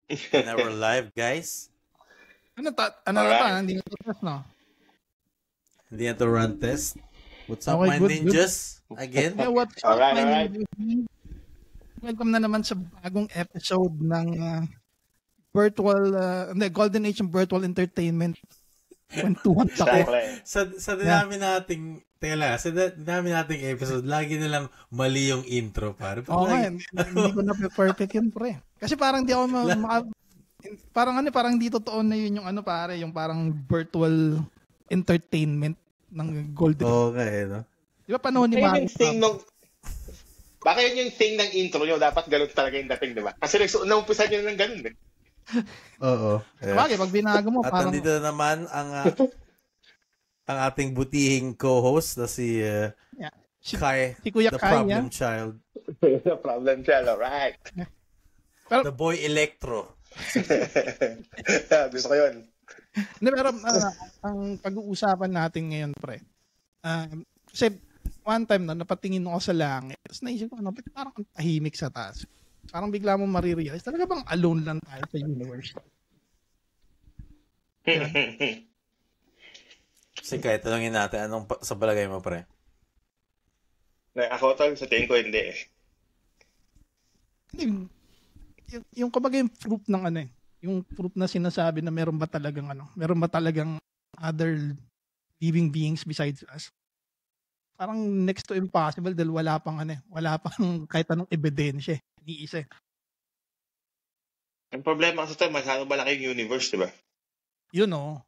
And we're live, guys. Ano na ta? Hindi na to test, no? Hindi na to run test. What's up, my ninjas? Again? Yeah, what's up, my ninjas? Welcome na naman sa bagong episode ng Golden Age ng Virtual Entertainment. Kwentuhan Sa dinami nating nating episode, lagi nilang mali yung intro, pare. Hindi ko na perfect yun, pre. Kasi parang di ako parang hindi totoo na yun yung pare, yung parang virtual entertainment ng Golden. Okay, no? Di ba panahon ni Mario? Baka yun yung thing ng intro nyo, dapat ganun talaga yung dating, di ba? Kasi naumpisan nyo ng ganun, eh. Oo. Sabagay, pag binago mo, at parang... nandito na naman ang ating butihing co-host na si Kai, si Kuya the Kai, problem child. The problem child, alright. The boy Electro. Gusto ko yun. Pero ang pag-uusapan natin ngayon, pre, kasi one time na napatingin ako sa langit, tapos naisip ko, parang ang tahimik sa taas. Parang bigla mo marirealize, talaga bang alone lang tayo sa universe? Kasi kahit tanongin natin, anong sa balagay mo, pre? Ako tol, sa tingin ko hindi eh. Yung kumbaga yung proof ng yung proof na sinasabi na meron ba talagang other living beings besides us. Parang next to impossible dahil wala pang kahit anong ebidensya. Iisa. Ang problema kasi ito, masyado malaki yung universe, di ba? You know.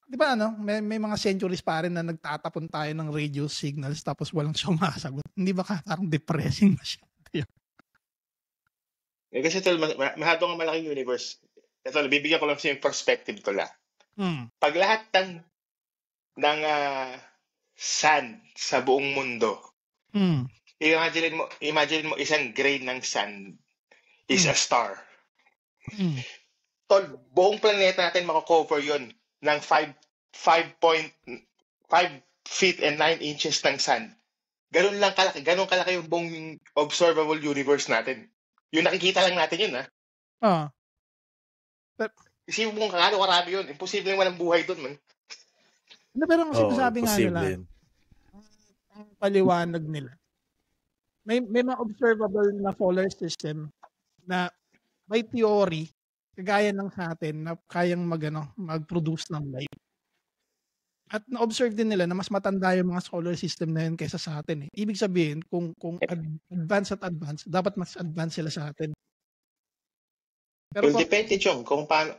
Di ba may mga centuries pa rin na nagtatapon tayo ng radio signals tapos walang sumasagot. Hindi ba parang depressing masyado? Kasi ito, masyado nga malaking universe. Ito, bibigyan ko lang sa yung perspective ko lang. Pag lahat ng sand sa buong mundo, imagine mo isang grain ng sand is a star. Tol, buong planeta natin mako-cover yun ng 5.5 feet and 9 inches ng sand. Ganun kalaki yung buong observable universe natin. Yung nakikita lang natin yun, ha? Isipin mo kung karami yun. Imposible yung walang buhay dun, man. Pero ang sinasabi nga nila, ang paliwanag nila, may mga observable na solar system na by theory, kagaya ng sa atin na kayang mag-produce ng life. At na-observe din nila na mas matanda yung mga solar system na yun kaysa sa atin. Eh. Ibig sabihin, kung advance, dapat mas advance sila sa atin. Pero depende, Chong, kung paano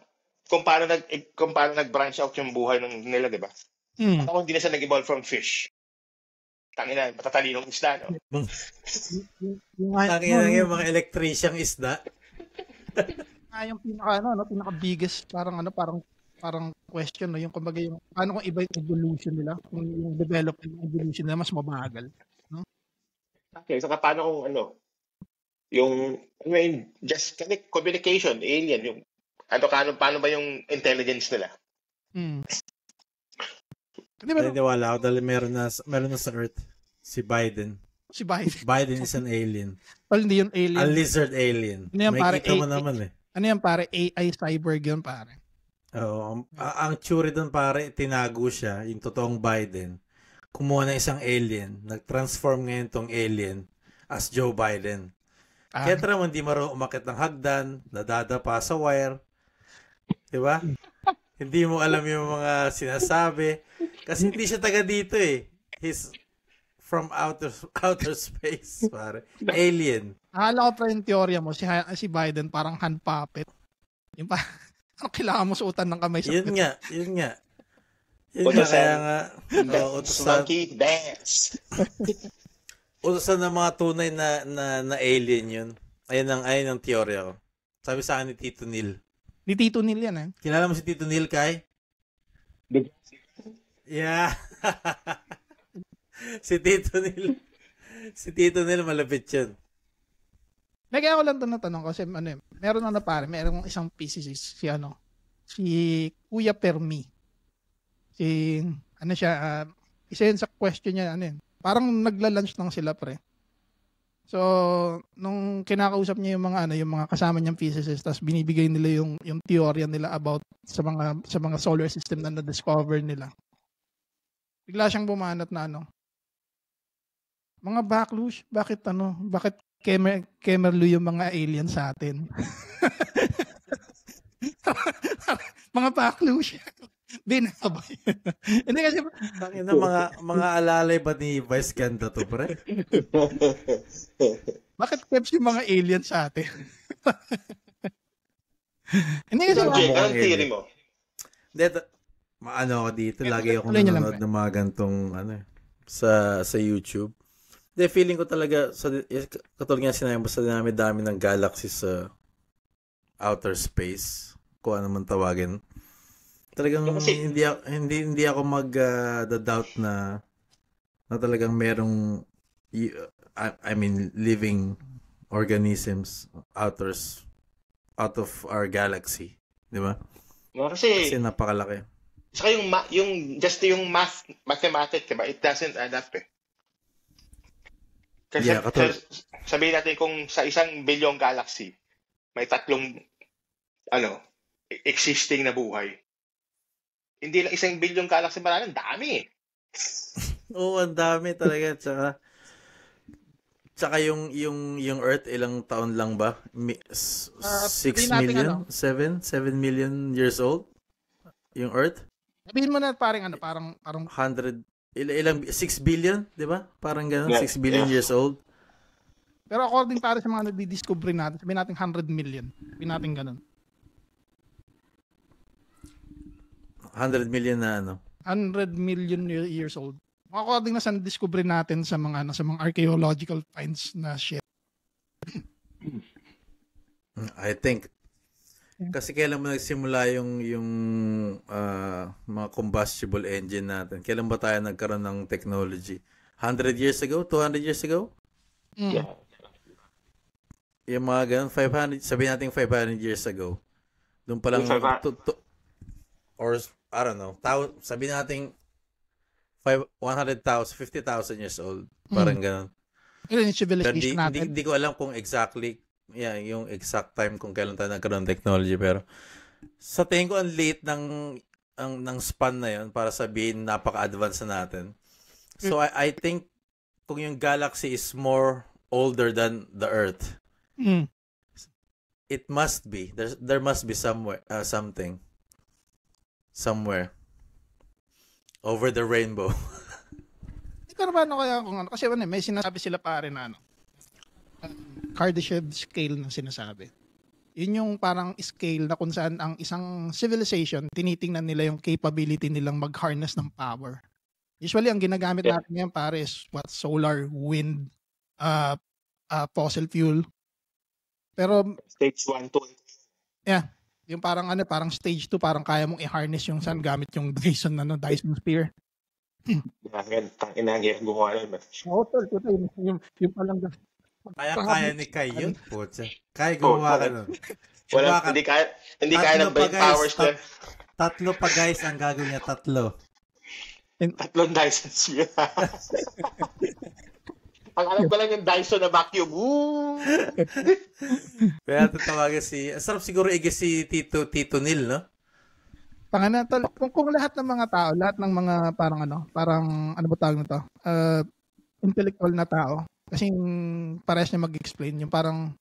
nag-branch out yung buhay nila, di ba? Ako hindi na siya nag-evolve from fish. Tangina, matatalinong isda, no? Tangina yung mga elektrisyang isda. Yung pinaka-biggest, parang question, no? Yung kumbaga yung, paano kung iba yung evolution nila? Kung yung development ng evolution nila mas mabagal, no? Okay, so paano kung just communication, alien, yung, paano ba yung intelligence nila? Naniniwala ako dahil meron na sa Earth si Biden. Biden is an alien. Well, hindi yung alien. A lizard alien. May kita mo naman eh. Ano yan pare? AI cyborg yun pare. Oo. Ang theory doon pare, tinago siya, yung totoong Biden. Kumuha ng isang alien. Nag-transform ngayon tong alien as Joe Biden. Kaya naman hindi marunong umakit ng hagdan, nadadapa sa wire. Diba? Hindi mo alam yung mga sinasabi. Kasi hindi siya taga dito eh. He's from outer space, pare. Alien. Akala ko pa yung teorya mo, si Biden parang hand puppet. Yung kailangan mo suotan ng kamay sa Yun nga. Yun nga, utusan. Monkey dance. Utusan ng mga tunay na alien yun. Ayun ang teorya ko. Sabi sa akin ni Tito Neil. Ni Tito Neil yan, eh. Kilala mo si Tito Neil, Kai? Yeah. Si Tito Neil malapit yun. Kaya ako lang natanong kasi meron isang physicist si Kuya Fermi. Isa yun sa question niya, parang nagla-lunch lang sila, pre. So, nung kinakausap niya yung mga kasama niyang physicists, tapos binibigay nila yung teorya nila about sa mga solar system na na-discover nila. Bigla siyang bumanat na mga backlush, bakit Kemerlu yung mga alien sa atin? Mga backlush. Binabay. Hindi kasi mga alalay ba ni Vice Ganda to, pre? Bakit keps yung mga alien sa atin? Hindi kasi anong theory mo? Ako dito, lagi akong nanonood ng mga gantong sa YouTube. Feeling ko talaga katulad nga sinabi mo, sa dami ng galaxy sa outer space, kung ano man tawagin. Talagang hindi ako mag-doubt na talagang merong living organisms out of our galaxy, di ba? Kasi napakalaki. Saka yung mathematics, diba? It doesn't add up eh. Kasi sabihin natin kung sa 1 bilyong galaxy may 3 existing na buhay. Hindi lang 1 bilyong galaxy, maraming dami. Oo, ang dami talaga. Tsaka yung Earth, ilang taon lang ba? 6 million? 7 million years old? Yung Earth? Sabihin mo na parang 100, ilang 6 billion, di ba? Parang gano'n, 6 billion years old. Pero according para sa mga nagdi-discover natin, sabihin natin 100 million. Sabihin natin gano'n. 100 million na 100 million years old. According na sa discovery natin sa mga archaeological finds na shit. I think kasi kailan mo nagsimula yung mga combustible engine natin? Kailan ba tayo nagkaroon ng technology? 100 years ago? 200 years ago? Yeah. Yung mga ganun, 500, sabihin natin 500 years ago. Doon pa lang or I don't know, sabihin natin 100,000, 50,000 years old. Parang ganun. Yung civilization natin. Hindi ko alam kung exactly, yung exact time kung kailan tayo nagkaroon ng technology. Pero sa tingin ko, ang late ng span na yun para sabihin napaka-advance na natin. So I think kung yung galaxy is more older than the Earth, it must be. There must be something. Somewhere over the rainbow. Ikaw ba kaya kung kasi may sinasabi sila pare na Kardashev scale na sinasabi. Yun yung parang scale na kung saan ang isang civilization tinitingnan nila yung capability nilang mag-harness ng power. Usually ang ginagamit natin ngayon pare is solar, wind, fossil fuel. Pero stage 1, 2. Yeah. Yung parang stage 2, parang kaya mong i-harness yung sun gamit yung Dyson Spear. Inagir gumawa nun. Oo, tol. Yung palang kaya ni Kai yun. Kaya gumawa ka nun. Hindi kaya ng brain powers nun. 3 pa guys ang gagawin niya, 3. 3 Dyson Spear. Ang alam ko lang yung Dyson na vacuum. Kaya tatawagan sarap siguro si Tito Neil, no? Kung lahat ng mga tao, lahat ng mga parang ano ba tawag nito? Intellectual na tao. Kasi parehas niya mag-explain. Yung parang,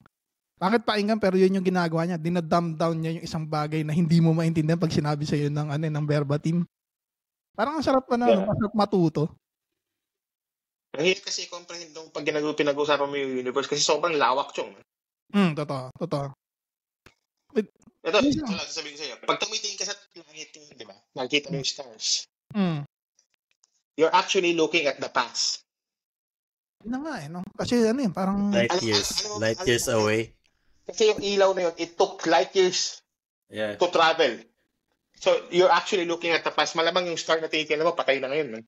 bakit painggan pero yun yung ginagawa niya. Dinadumb down niya yung isang bagay na hindi mo maintindihan pag sinabi sa'yo ng verbatim. Parang ang sarap masarap matuto. Ang hirap kasi i-comprehend nung pag pinag-uusapan mo yung universe kasi sobrang lawak yung. Totoo. Ito lang sasabihin ko sa'yo. Pag tumitingin ka sa langit yun, di ba? Nakikita mo yung stars. You're actually looking at the past. Yun na nga no? Kasi parang light years away. Kasi yung ilaw na yun, it took light years to travel. So, you're actually looking at the past. Malamang yung star na tingin mo, patay na ngayon, man.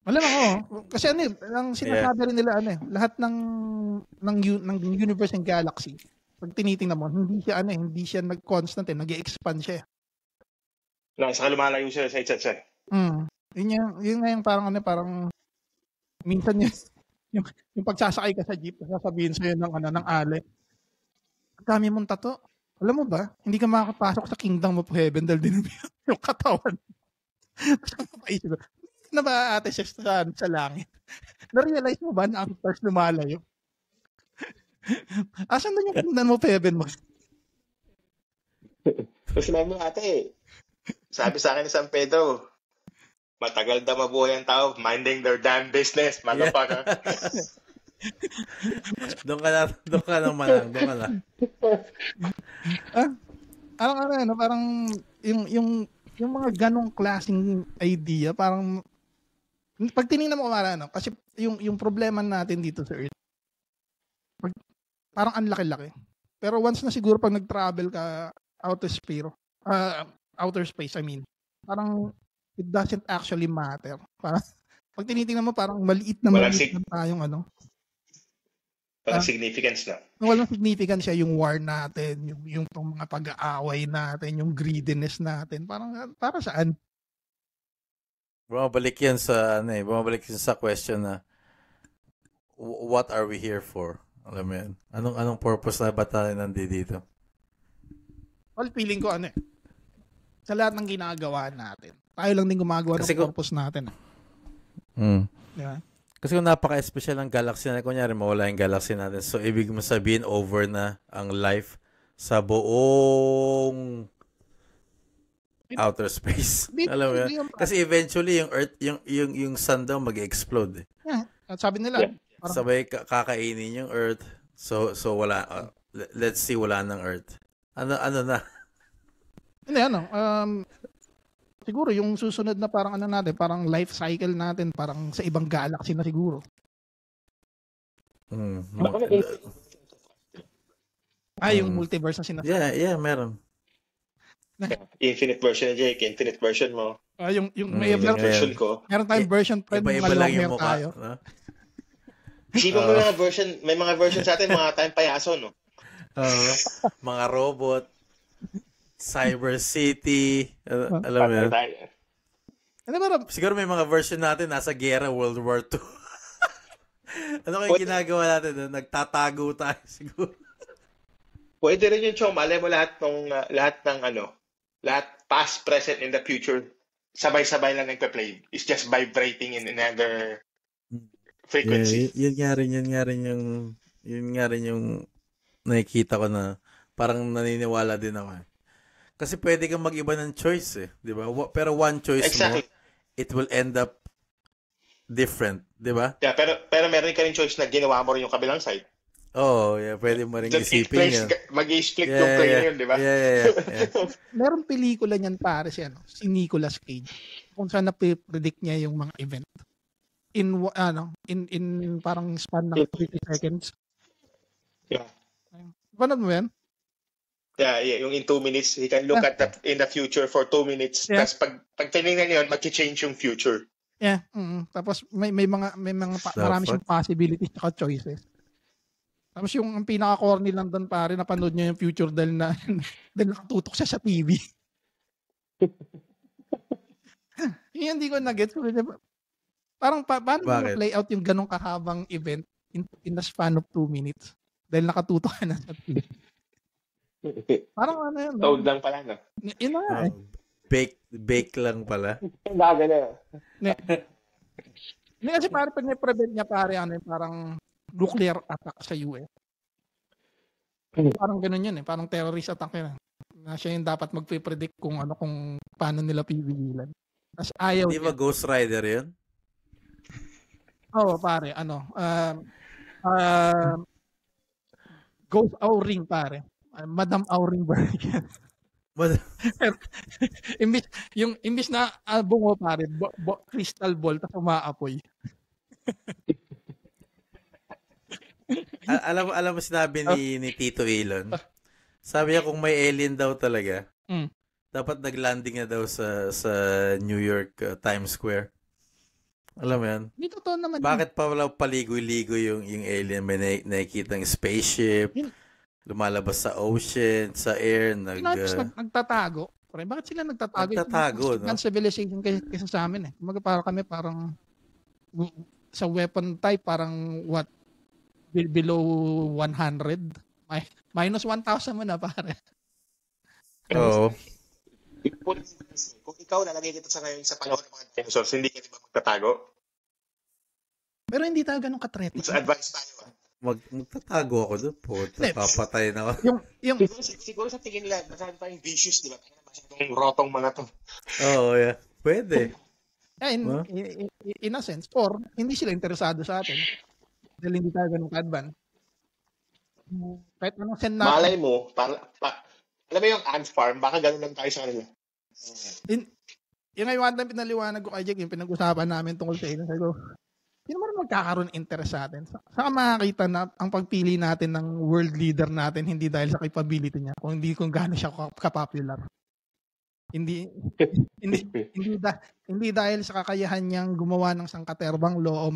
Malamang kasi ang sinasabi rin nila lahat ng universe and galaxy. Pag tinitingnan mo, hindi siya nag-constant nag-expand siya. Saka lumalayo siya sa isa't isa. Yun nga yung parang minsan Yung pagsasakay ka sa jeep, sasabihin sa'yo ng Ale, ang dami mong tato. Alam mo ba, hindi ka makakapasok sa kingdom of heaven dahil din yung katawan. Tapos na ba ate sa langit? Na-realize mo ba na ang stars lumalayo? Asan na yung kingdom of heaven mo? Kasi mo ate, sabi sa akin ni San Pedro, matagal daw mabuhay ang tao, minding their damn business, motherfucker. Doon ka lang malang, doon ka lang. Parang yung mga ganong klaseng idea, parang pag tinignan mo kasi yung problema natin dito sa Earth, parang ang laki-laki. Pero once na siguro pag nag-travel ka outer space, I mean, parang it doesn't actually matter. Parang pag tinitingnan mo, parang maliit na tayong Walang significance na. Walang significance siya yung war natin, yung mga pag-aaway natin, yung greediness natin. Parang para saan? Bumabalik yan sa question na what are we here for? Alam mo yan? Anong purpose na ba tayo nandito? Well, feeling ko sa lahat ng ginagawa natin, tayo lang din gumagawa ng purpose natin. Diba? Kasi kung napaka-special ng galaxy natin, kunyari mawala yung galaxy natin, so ibig mo sabihin over na ang life sa buong outer space. Alam mo yan? Kasi eventually yung Earth, yung sun daw mag-explode. Yeah. At sabi nila, sabay kakainin yung Earth. So wala, let's see, wala ng Earth. Ano na? Hindi, siguro yung susunod na parang natin, parang life cycle natin, parang sa ibang galaxy na siguro. Yung multiverse na sinasabi. Yeah, meron. Infinite version ni Jake, infinite version mo. Yung may version ko. Meron tayong version friend, iba lang yung mukha. Tayo. Isipin mo may mga version sa atin, mga tayong payaso, no? Mga robot, Cyber City, alam mo yun. Siguro may mga version natin nasa gera, World War II. Ano kaya ginagawa natin? Nagtatago tayo siguro. Pwede rin yung Chong, alam mo lahat past, present, and the future, sabay-sabay lang nagpa-play. It's just vibrating in another frequency. Yeah, yun nga rin yung nakikita ko na parang naniniwala din ako. Kasi pwede kang mag-iba ng choice di ba? Pero one choice mo, it will end up different, di ba? Yeah, pero meron ka rin choice na ginawa mo rin yung kabilang side. Yeah, pwede mo rin isipin yun. Mag-i-split yung play na yun, di ba? Yeah. Meron pelikula niyan si Nicolas Cage, kung saan na-predict niya yung mga event. In parang span ng 30 seconds. Yeah. Paano mo yan? Yeah, yung in 2 minutes, he can look at in the future for 2 minutes. Yeah. Tapos pag tinignan niyo yun, mag-change yung future. Yeah. Tapos may mga marami siyang possibilities at choices. Tapos yung pinaka-corny lang doon napanood niya yung future dahil nakatutok siya sa TV. Yung hindi ko na-get. Parang paano mo play out yung ganong kahabang event in the span of 2 minutes? Dahil nakatutok ka na sa TV. Parang yun. Toad lang pala, no? Yun na Bake lang pala. Baga na. Hindi kasi pag na-prevent niya parang nuclear attack sa US. Parang ganun yun parang terrorist attack yun. Na siya yung dapat magpe-predict kung paano nila pipigilan. Tapos ayaw Di ba Ghost Rider yun? Oo, pare. Ghost Auring, pare. Madam Auring version. imbis na bungo, pare, crystal ball tapos umaapoy. alam mo sinabi ni Tito Elon. Sabi niya kung may alien daw talaga, dapat naglanding na daw sa New York Times Square. Alam mo yan? Hindi totoo naman. Bakit pa wala paligoy-ligoy yung alien? May nakikita ng spaceship, lumalabas sa ocean, sa air, nagtatago. Bakit sila nagtatago? Nagtatago, no? Civilization kaysa sa amin. Para kami parang sa weapon type, parang what? Below 100? Minus 1,000 mo na, pare. Oo. Kung ikaw nalagay kita sa ngayon sa panahon ng mga dinosaurs, hindi ka ba magtatago? Pero hindi tayo ganun ka-threatening. Mas advice tayo. Magtatago ako doon po. Papatay na ako. Yung siguro sa tingin nila, masyado tayong vicious, di ba? Masyadong rotong mga to. Oo, yeah. Pwede. In a sense, or hindi sila interesado sa atin. Dahil hindi tayo ganun ka-advance. Kahit anong send natin. Malay mo, alam mo yung ant farm, baka ganun lang tayo sa kanila. Yung ngayon lang pinaliwanag ko kay Jake, yung pinag-usapan namin tungkol sa ilo. Sabi ko, hindi naman magkakaroon interest sa atin. Saka makakita na ang pagpili natin ng world leader natin, hindi dahil sa capability niya, kundi kung gaano siya ka-popular. Hindi dahil sa kakayahan niyang gumawa ng sangkaterbang law o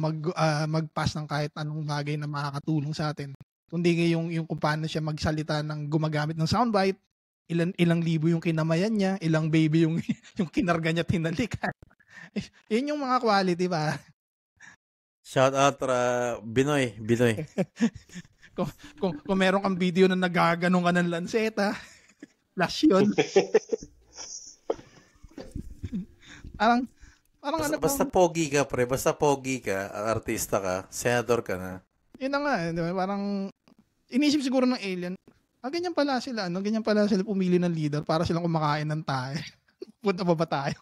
mag-pass ng kahit anong bagay na makakatulong sa atin. Kundi yung kung paano siya magsalita ng gumagamit ng soundbite, ilang libo yung kinamayan niya, ilang baby yung kinarga niya tinalikan. Yun yung mga quality ba? Shout out Binoy. kung meron kang video na nagaganong ka ng lanseta, flash yun. Parang basta pogi ka, pre. Basta pogi ka, artista ka, senador ka na. Yun na nga, diba? Parang inisip siguro ng alien, ganyan pala sila pumili ng leader para silang kumakain ng tayo. Punta pa ba tayo?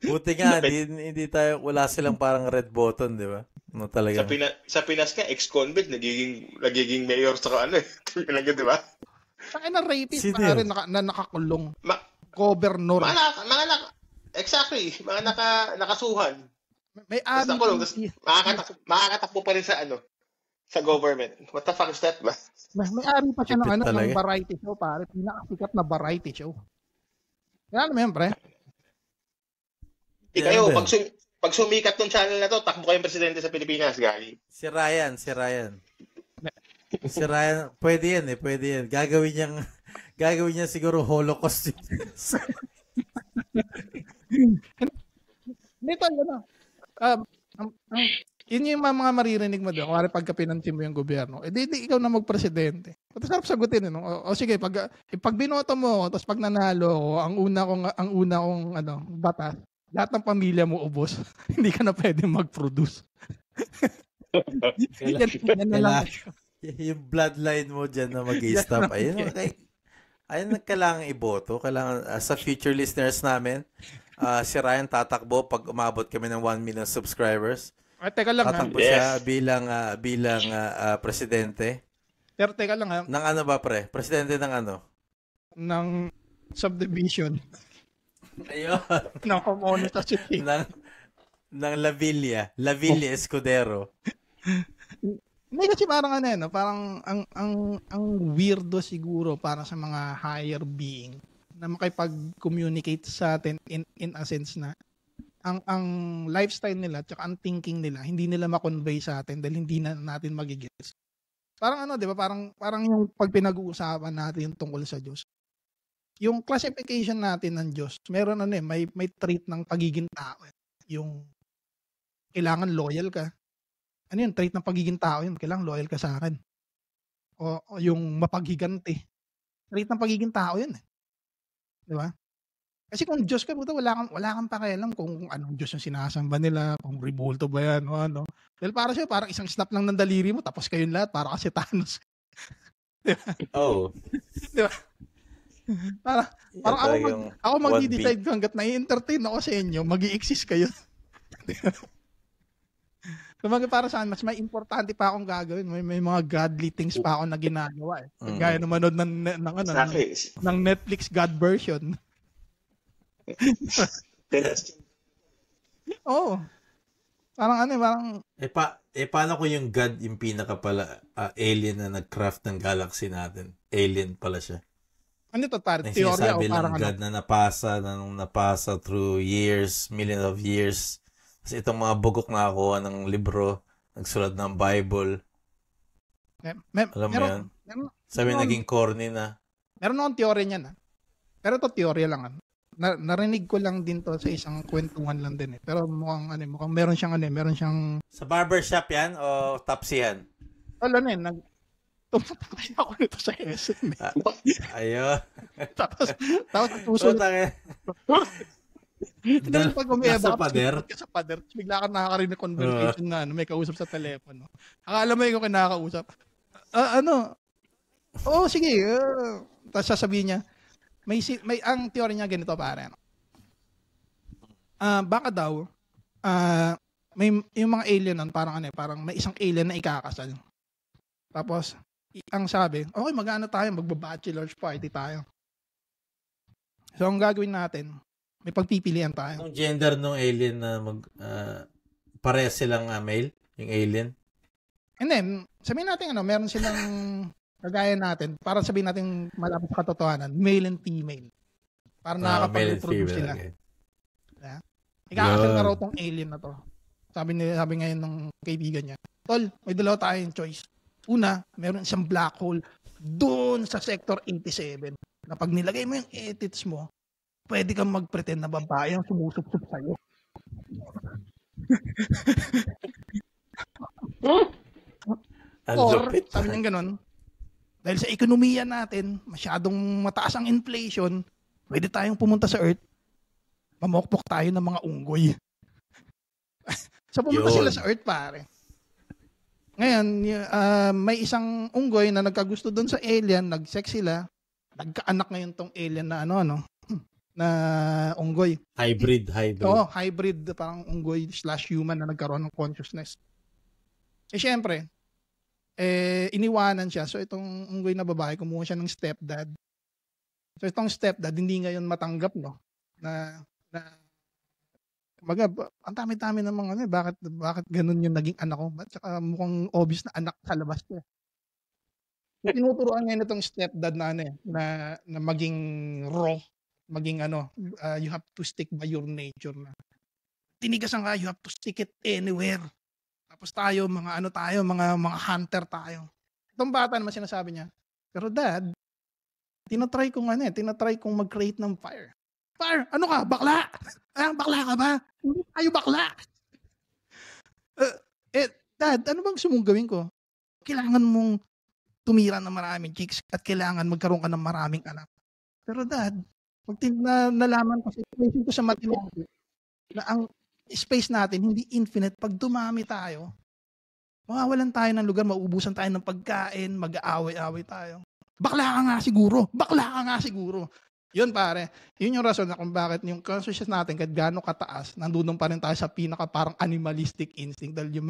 Buti nga, hindi tayo, wala silang parang red button, di ba? No, talaga. Sa Pinas ka, ex-convict, nagiging mayor sa di ba? Saka na rapist na rin na nakakulong. Governor. Exactly. Mga nakasuhan. May ari. Makakatakbo pa rin sa government. What the fuck is that ba? May ari pa siya ng variety show, pare. Pinakasikat na variety show. Kaya mo yan, pre? Kayo, pag sumikat tong channel na to, takbo kayong presidente sa Pilipinas, gali. Si Ryan. Si Ryan, pwede yan. Gagawin niya siguro Holocaust. Nito, yun yung mga maririnig mo doon. Kung pagka pinansin mo yung gobyerno, di ikaw na magpresidente. Tapos sarap sagutin. O sige, pag binoto mo, tapos pag nanalo ako, ang una kong batas, lahat ng pamilya mo ubos. Hindi ka na pwede mag-produce. yan na lang. Yung bloodline mo dyan na mag-i-stop. Ayun kailangan iboto. Kailangan, sa future listeners namin, si Ryan tatakbo pag umabot kami ng 1 million subscribers. Teka lang, tatakbo siya bilang presidente. Pero teka lang ha. Ng ano ba, pre? Presidente ng ano? Ng subdivision. Ayun. Ng homeowner sa city. ng La Villa Escudero. Hindi kasi parang parang ang weirdo siguro para sa mga higher being na makipag-communicate sa atin in a sense na ang lifestyle nila at ang thinking nila hindi nila ma-convey sa atin dahil hindi na natin magigets. Parang 'di ba? Parang yung pag pinag-uusapan natin tungkol sa Diyos. Yung classification natin ng Diyos, meron may trait ng pagiging tao. Yung kailangan loyal ka. Ano yun? Trait ng pagiging tao yun. Kailangan loyal ka sa akin. O yung mapaghiganti. Trait ng pagiging tao yun. Di ba? Kasi kung Diyos ka, wala kang pakialam kung anong Diyos yung sinasamba nila, kung revolto ba yan, o ano. Dahil parang isang snap lang ng daliri mo, tapos kayong lahat, para kasi Thanos. Di ba? Oh. Di ba? Parang ako mag-decide ko hanggat nai-entertain ako sa inyo, mag-i-exist kayo. Kumbaga para sa akin, mas may importante pa akong gagawin. May mga godly things pa ako na ginagawa. Gaya na manood ng Netflix God version. Oo. Parang paano kung yung God yung pinaka pala alien na nag-craft ng galaxy natin? Alien pala siya. Ano to, teorya o parang God na napasa through years, millions of years. Kasi itong mga bugok na nakuha ng libro, nagsulat ng Bible. Alam mo yan? Sabi naging corny na. Meron akong teorya niyan. Pero ito teorya lang. narinig ko lang din to sa isang kwentuhan lang din eh. Pero mukhang meron siyang sa barbershop yan o tapsihan? Alam na tumatay ako nito sa SM. Ayo. tapos tuso. Dahil pag sa pader. Sa pader, bigla ka nakakarinig ng conversation na may kausap sa telepono. Akala mo yung kinakausap. Sige. Tapos sasabihin niya, may ang teorya niya ganito pare. Baka daw may yung mga alien nun, parang may isang alien na ikakasal. Tapos ang sabi, okay, magba-bachelor's party tayo. So ang gagawin natin, may pagpipilian tayo. Ang gender ng alien na parehas silang male, yung alien. And then, sabihin natin meron silang kagaya natin, para sabihin natin malapit sa katotohanan, male and female. Para nakakapag-reproduce sila. Okay. Yeah. Ikakasal na raw tong alien na to. Sabi ngayon ng kaibigan niya, Tol, may dalawa tayong choice. Una, meron isang black hole doon sa sector 87 na pag nilagay mo yung edits mo, pwede kang mag-pretend na babae ang sumusup-sup sa'yo. Or, sabi niya ganun, dahil sa ekonomiya natin, masyadong mataas ang inflation, pwede tayong pumunta sa Earth, mamokpok tayo ng mga unggoy. So pumunta sila sa Earth, pare. Ngayon, may isang unggoy na nagkagusto doon sa alien, nag-sex sila, nagkaanak ngayon tong alien na na unggoy. Hybrid. Oo, hybrid, parang unggoy/human na nagkaroon ng consciousness. Syempre, iniwanan siya. So itong unggoy na babae, kumuha siya ng stepdad. So itong stepdad, hindi ngayon matanggap, no? Na ang dami-dami ng mga bakit ganun yung naging anak ko? At saka mukhang obvious na anak sa labas ko. So, tinuturuan ngayon itong stepdad na maging raw, maging you have to stick by your nature na. Tinigasan ka, you have to stick it anywhere. Tapos tayo, mga hunter tayo. Itong bata naman sinasabi niya, pero dad, tinatry kong mag-create ng fire. Fire? Ano ka? Bakla? Bakla ka ba? Hindi tayo bakla. Dad, ano bang gusto mong gawin ko? Kailangan mong tumira ng maraming chicks at kailangan magkaroon ka ng maraming anak. Pero dad, pag nalaman ko sa equation ko sa mathematics na ang space natin hindi infinite, pag dumami tayo, mawawalan tayo ng lugar, mauubusan tayo ng pagkain, mag-aaway-aaway tayo. Bakla ka nga siguro. Yun pare, yun yung rason na kung bakit yung consciousness natin kahit gaano kataas, nandun pa rin tayo sa pinaka parang animalistic instinct dahil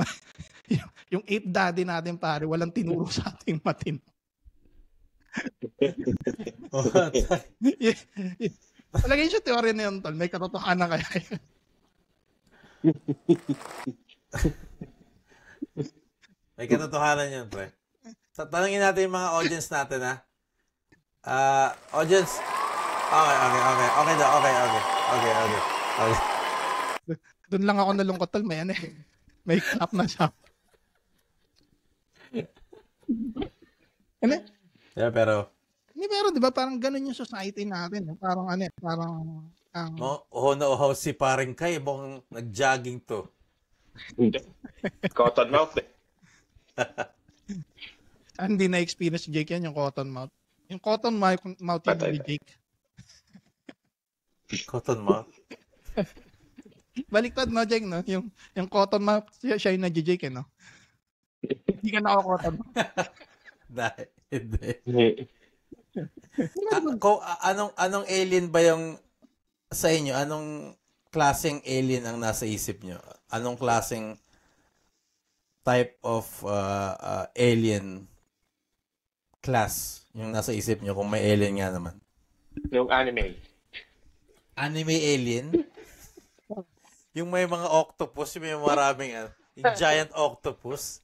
yung ape daddy natin pare, walang tinuro sa ating matino. Palagay siya teorya na yun, tol. May katotohanan kaya yun. May katotohanan yun, pre. Tanungin natin yung mga audience natin, ha? Audience. Okay. Doon lang ako nalungkot, tol. May clap na siya. Yeah, pero di ba parang ganun yung society natin. Parang uhaw si paring Kai, mukhang nag-jogging to. Cotton mouth eh. Hindi na-experience Jake yan, yung cotton mouth. Yung cotton mouth yung ni Jake. Cotton mouth? Baliktad, no, Jake, no? Yung cotton mouth, siya yung nag-Jake, no? Hindi ka naka-cotton mouth. Hindi. Anong alien ba yung sa inyo? Anong klaseng alien ang nasa isip nyo? Anong klaseng type of alien class yung nasa isip nyo kung may alien nga naman? Yung anime. Anime alien? Yung may mga octopus, yung may maraming yung giant octopus.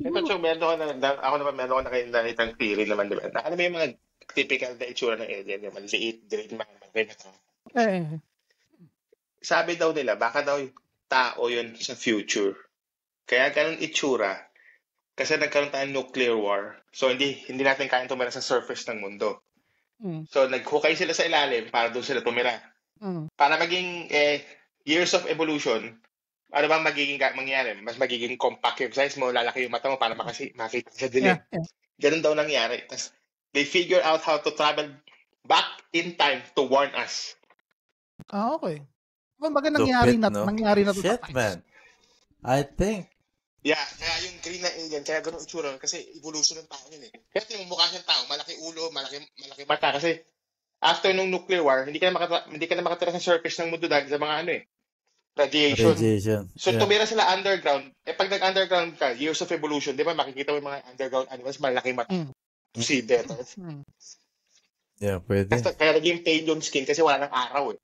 Ito, so, meron ako na kayo nakitang theory naman, diba? Ano ba yung mga typical na itsura ng alien? Yung maliit, green man, ganito. Sabi daw nila, baka daw yung tao yun sa future. Kaya ganun itsura. Kasi nagkaroon tayo ng nuclear war. So, hindi natin kayang tumira sa surface ng mundo. So, naghukay sila sa ilalim para doon sila tumira. Para maging years of evolution, ano bang mangyayari? Mas magiging compact yung size mo, lalaki yung mata mo para makita sa dilim. Ganun daw nangyari. Tapos, they figure out how to travel back in time to warn us. Okay. Kumbaga nangyari na to. Shit, man. I think. Yeah, kaya yung green na alien, kaya ganun itsura. Kasi evolution ng tao yun eh. Kasi yung mukha siyang tao, malaki ulo, malaki mata. Kasi after nung nuclear war, hindi ka na makatira sa surface ng mundo dahil sa mga radiation. So tumira sila underground. Pag nag-underground ka, years of evolution, di ba makikita mo yung mga underground animals, malaki mata. To see better. Yeah, pwede. Kaya naging pale yung skin kasi wala ng araw eh.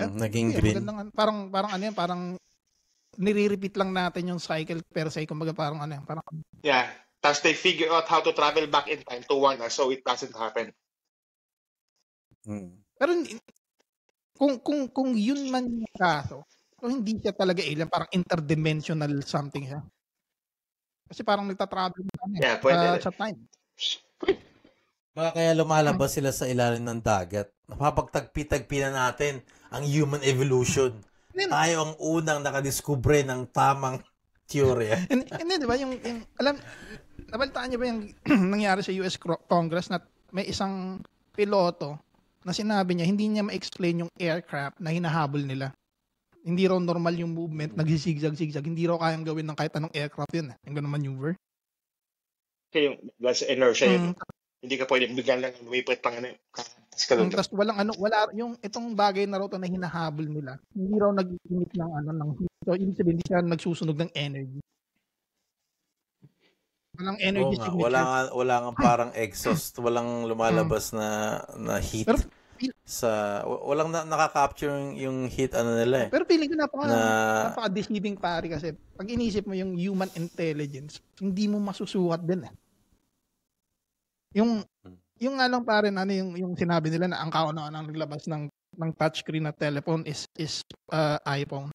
Naging green. Parang ano yan, parang nire-repeat lang natin yung cycle per se. Kumbaga parang ano yan. Yeah. Tapos they figure out how to travel back in time to warn us so it doesn't happen. Pero kung yun man yung kaso, so hindi siya talaga alien, parang interdimensional something siya. Kasi parang nagtatravel sa time. Baka kaya lumalabas sila sa ilalim ng dagat. Napapagtagpi-tagpi na natin ang human evolution. Tayo ang unang nakadiskubre ng tamang teorya. Hindi, di ba? Nabalitaan niyo ba yung nangyari sa US Congress na may isang piloto na sinabi niya, hindi niya ma-explain yung aircraft na hinahabol nila. Hindi raw normal yung movement, nagsisigzag-sigzag. Hindi raw kayang gawin ng kahit anong aircraft yun. Yung ganun maneuver. Kasi yung inertia yun. Hindi ka pwede bigyan lang lumipit pang Tapos wala yung itong bagay na raw to na hinahabol nila. Hindi raw nag-emit ng heat. So ibig sabihin hindi siya nagsusunog ng energy. Walang energy signature. Wala nga parang exhaust, walang lumalabas na heat. Pero, walang nakaka-capture yung heat nila eh. Pero feeling ko napaka-deceiving pare kasi pag inisip mo yung human intelligence, hindi mo masusukat din eh. Yung nga lang pare yung sinabi nila na ang kauna-unang naglabas ng touchscreen na telephone is iPhone.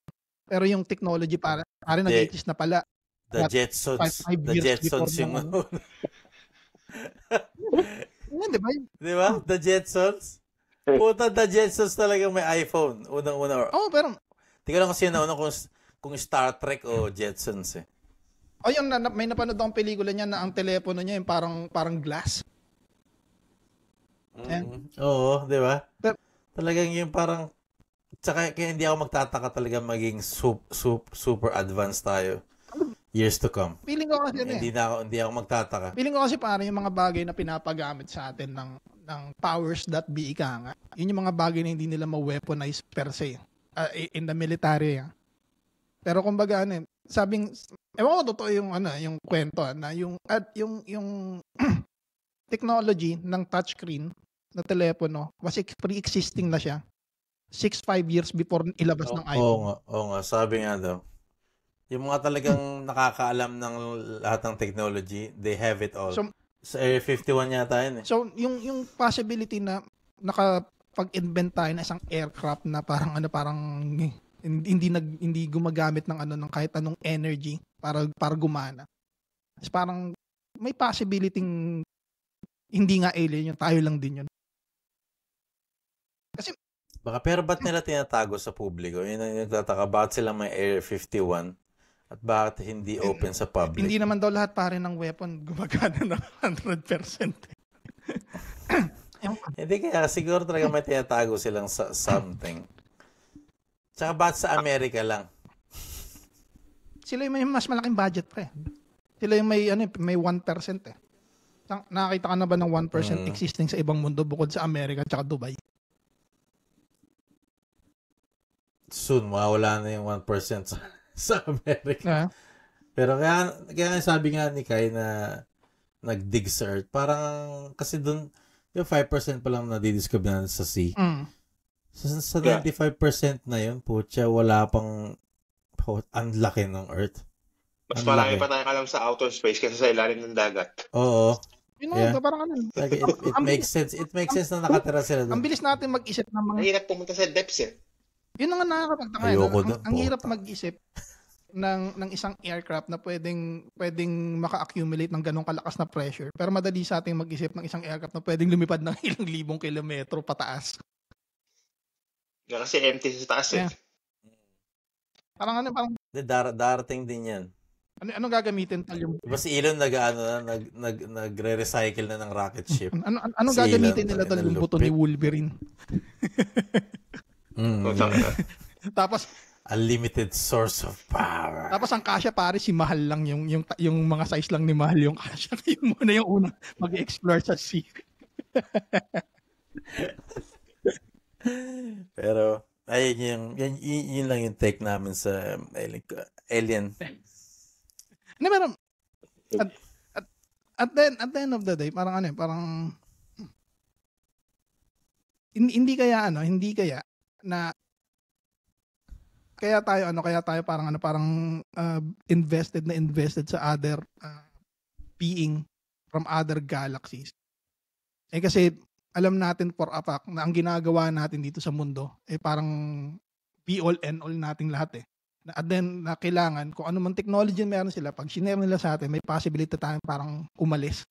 Pero yung technology pare nag-exist na pala. The Jetsons. The Jetsons yung diba? Diba? The Jetsons? Puta, The Jetsons talagang may iPhone. Unang-una. Pero di ko lang kasi nauna kung Star Trek o Jetsons eh. Yung may napanood akong pelikula niya na ang telepono niya yung parang glass. Oo, di ba? Talagang yung parang tsaka kaya hindi ako magtataka talaga maging super advanced tayo years to come. Feeling ko kasi hindi ako magtataka. Feeling ko kasi parang yung mga bagay na pinapagamit sa atin ng powers that be ika nga. Yun yung mga bagay na hindi nila ma-weaponize per se in the military. Pero kumbaga ewan ko totoo yung kwento na yung technology ng touchscreen na telepono was pre-existing na siya 6-5 years before ilabas ng iPhone. Oo nga, sabi nga daw. Yung mga talagang nakakaalam ng lahat ng technology, they have it all. So, sa Area 51 yata yun eh. So, yung possibility na nakapag-invent tayo na isang aircraft na parang hindi gumagamit ng kahit anong energy para gumana. Kasi parang may possibility hindi nga alien yun, tayo lang din yun. Kasi pero ba't nila tinatago sa publiko? Yun ang nagtataka, bakit sila may Area 51 at bakit hindi open sa public? Hindi naman daw lahat pare ng weapon gumagana ng 100%. Hindi kaya siguro talaga may tinatago silang something. Tsaka bakit sa Amerika lang? Sila yung may mas malaking budget pre. Sila yung may 1% eh. Nakakita ka na ba ng 1% existing sa ibang mundo bukod sa Amerika at Dubai? Soon, mawala na yung 1% sa Amerika. Pero kaya sabi nga ni Kai na nag-dig sa Earth, parang kasi dun, yung 5% pa lang nadidiscover na sa sea. Sa 95% na yun, putya, wala pang ang laki ng Earth. Mas marami pa tayong alam sa outer space kasi sa ilalim ng dagat. Oo. Parang it makes sense. It makes sense na nakatira sila doon. Ang bilis natin mag-isip ng mga... Ang hirap pumunta sa depths eh. Yun nga nakakapagtaka. Ang hirap mag-isip ng isang aircraft na pwedeng maka-accumulate ng ganong kalakas na pressure. Pero madali sa ating mag-isip ng isang aircraft na pwedeng lumipad ng ilang libong kilometro pataas. Kasi empty sa taas eh. Yeah. Parang darating din yan. Ano gagamitin tal yung... Diba si Elon nagre-recycle na ng rocket ship? Ano si gagamitin Elon, nila tal yung buto ni Wolverine? Tapos unlimited source of power. Tapos ang kasya pare si Mahal lang yung mga size lang ni Mahal yung kasya. Yun muna yung unang mag-explore sa sea. Pero ayun yun lang yung take namin sa Alien. Pero at the end of the day, parang hindi kaya na kaya tayo parang invested sa other being from other galaxies. Kasi alam natin for a fact na ang ginagawa natin dito sa mundo parang be all and all nating lahat At then na kailangan kung ano man technology meron sila, pag shinare nila sa atin, may possibility tayong parang umalis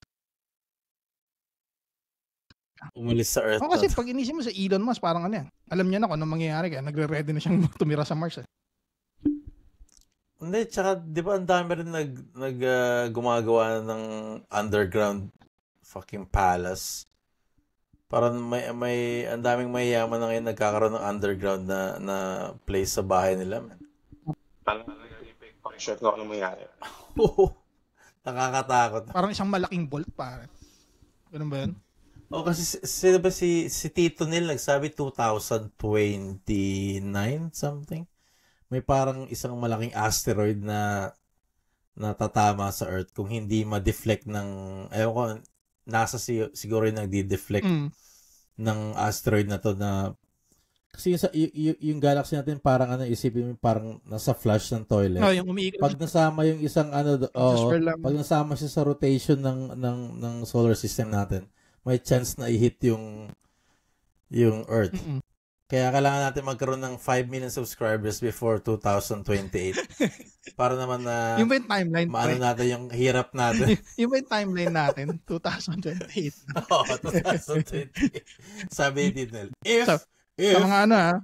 sa Earth. Kasi pag inisip mo sa Elon Musk, parang alam niya na kung anong mangyayari, kaya nagre-ready na siyang tumira sa Mars. Hindi, tsaka di ba ang dami rin gumagawa ng underground fucking palace. Parang may ang daming mayayaman na ngayon nagkakaroon ng underground na place sa bahay nila, man. Sure ko anong mangyayari. Nakakatakot. Parang isang malaking bolt, pare. Ganun ba yun? Kasi si Tito Neil nagsabi 2029 something. May parang isang malaking asteroid na tatama sa Earth kung hindi ma-deflect ng nasa siguro yung nagdi-deflect ng asteroid na to na kasi yung galaxy natin parang isipin mo parang nasa flush ng toilet. Yung umiikot. Pag nasama yung isang pag nasama siya sa rotation ng solar system natin, may chance na i-hit yung Earth. Mm-mm. Kaya kailangan natin magkaroon ng 5 million subscribers before 2028. Para naman na yung timeline maano natin yung hirap natin. Yung timeline natin 2028. 2028. Sabi ni Tinel. Sa mga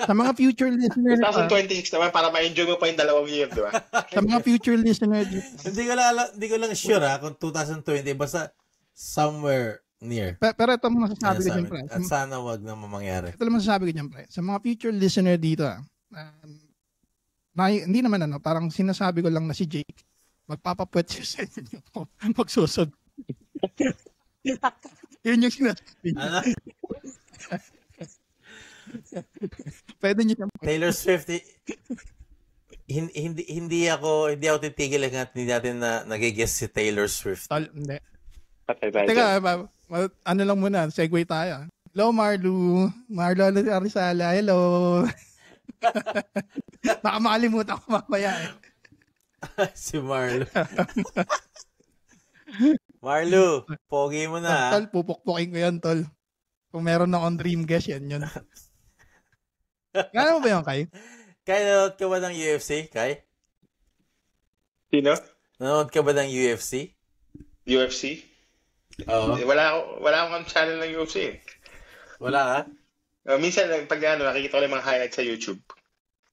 sa mga future listeners 2026 naman para ma-enjoy mo pa yung 2 year, di ba? Sa mga future listeners hindi ko lang sure kung 2020 basta somewhere near. Pero ito mo masasabi ko dyan, pre. At sana wag na mangyari. Ito lang masasabi ko dyan, pre. Sa mga future listener dito, hindi naman parang sinasabi ko lang na si Jake, magpapapwet siya sa inyo. Magsusod. Yun yung sinasabi niya. Pwede niyo siyang... Taylor Swift, hindi ako titigil hanggat hindi natin na nagigess si Taylor Swift. Hindi. Teka, ano lang muna, segue tayo. Hello, Marlo Arizala, hello. Baka makalimutan ko mamaya Si Marlo. Marlo, pogi mo na. Tol, pupukpukin ko yan, tol. Kung meron akong dream guest, yan yun. Gano'n mo ba yun, Kai? Kai, nanonood ka ba ng UFC, Kai? Sino? Nanonood ka ba ng UFC? UFC? Oo. Wala akong channel ng UFC. Wala ka? Minsan, pag nakikita ko lang mga highlights sa YouTube.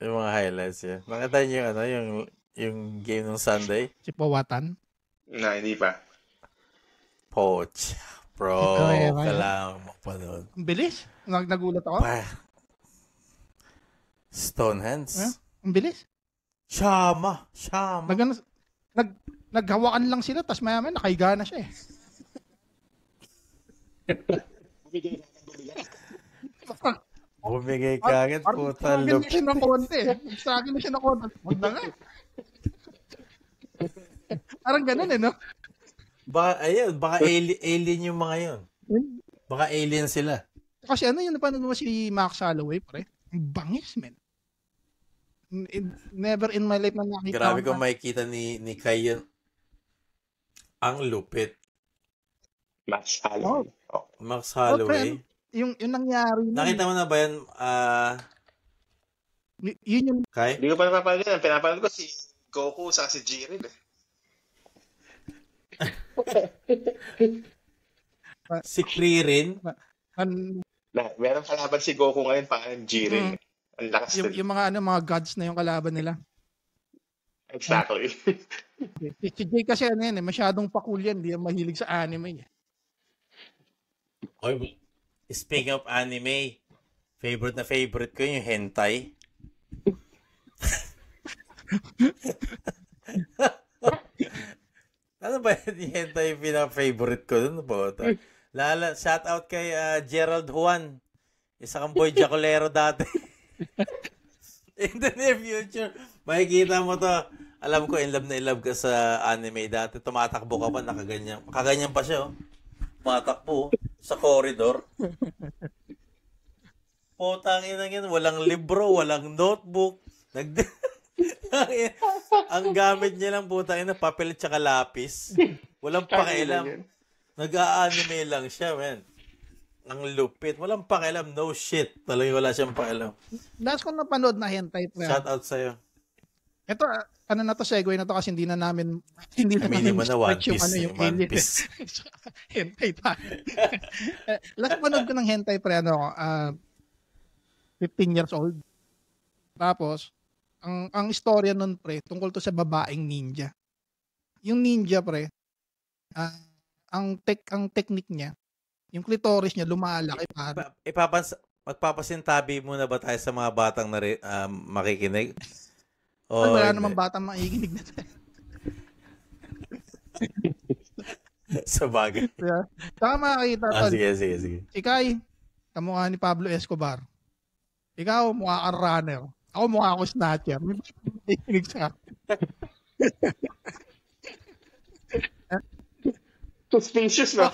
Yung mga highlights, yeah. Nakita niyo yung game ng Sunday? Si Pawatan? Hindi pa. Poch. Bro, kailangan mo pa doon. Ang bilis. Nagulat ako. Stonehands. Ang bilis. Shama. Naghawakan lang sila, tas maya-maya nakahiga na siya Bumigay ka agad, puta look. Struggle na siya ng konti. Huwag na nga. Parang ganun no? Baka alien yung mga yun. Baka alien sila. Kasi yun, napanood mo si Max Holloway, pre. Ang bangis, man. Never in my life na nakita. Grabe kung makikita ni Kai yun. Ang lupit. Max Holloway. Max Holloway. Yung nangyari. Nakita mo na ba yan? Yun yung... Okay? Hindi ko pa napapanood yan. Pinapanood ko si Goku sa si Jiren. Si Kririn. Meron kalaban si Goku ngayon, pangalan Jiren. Ang lakas yung mga gods na yung kalaban nila. Exactly. Si Jay kasi masyadong pakul yan. Hindi yan mahilig sa anime. Oy, speaking of anime, favorite ko yung hentai. Ano ba yung hentai yung pinaka-favorite ko dun po? Shout out kay Gerald Juan. Isa kang boy Jacolero dati. In the near future, makikita mo to. Alam ko, in love ka sa anime dati. Tumatakbo ka pa, nakaganyan pa siya. Tumatakbo sa corridor. Putang ina yan, walang libro, walang notebook. Ang gamit niya lang, putang ina, papel at saka lapis. Walang pakialam. Nag-a-anime lang siya, man. Ang lupit. Walang pakialam, no shit. Talagang wala siyang pakialam. Last ko napanood na hentai. Shout out sa'yo. Ito, segue na to kasi hindi na namin mo na One Piece. Yung One Piece. Hentai tayo. Last panood ko ng hentai, 15 years old. Tapos, ang istorya nun, pre, tungkol to sa babaeng ninja. Yung ninja, pre, ang technique niya, yung clitoris niya lumalaki para. Magpapasintabi muna ba tayo sa mga batang makikinig? Wala namang batang makikinig na tayo. Sa bagay. Yeah. Saka makakita, tol. Sige. Si Kai, kamukha ni Pablo Escobar. Ikaw, mukha kang runner. Ako mukha ako snatcher. May makikinig sa akin. Suspicious, no?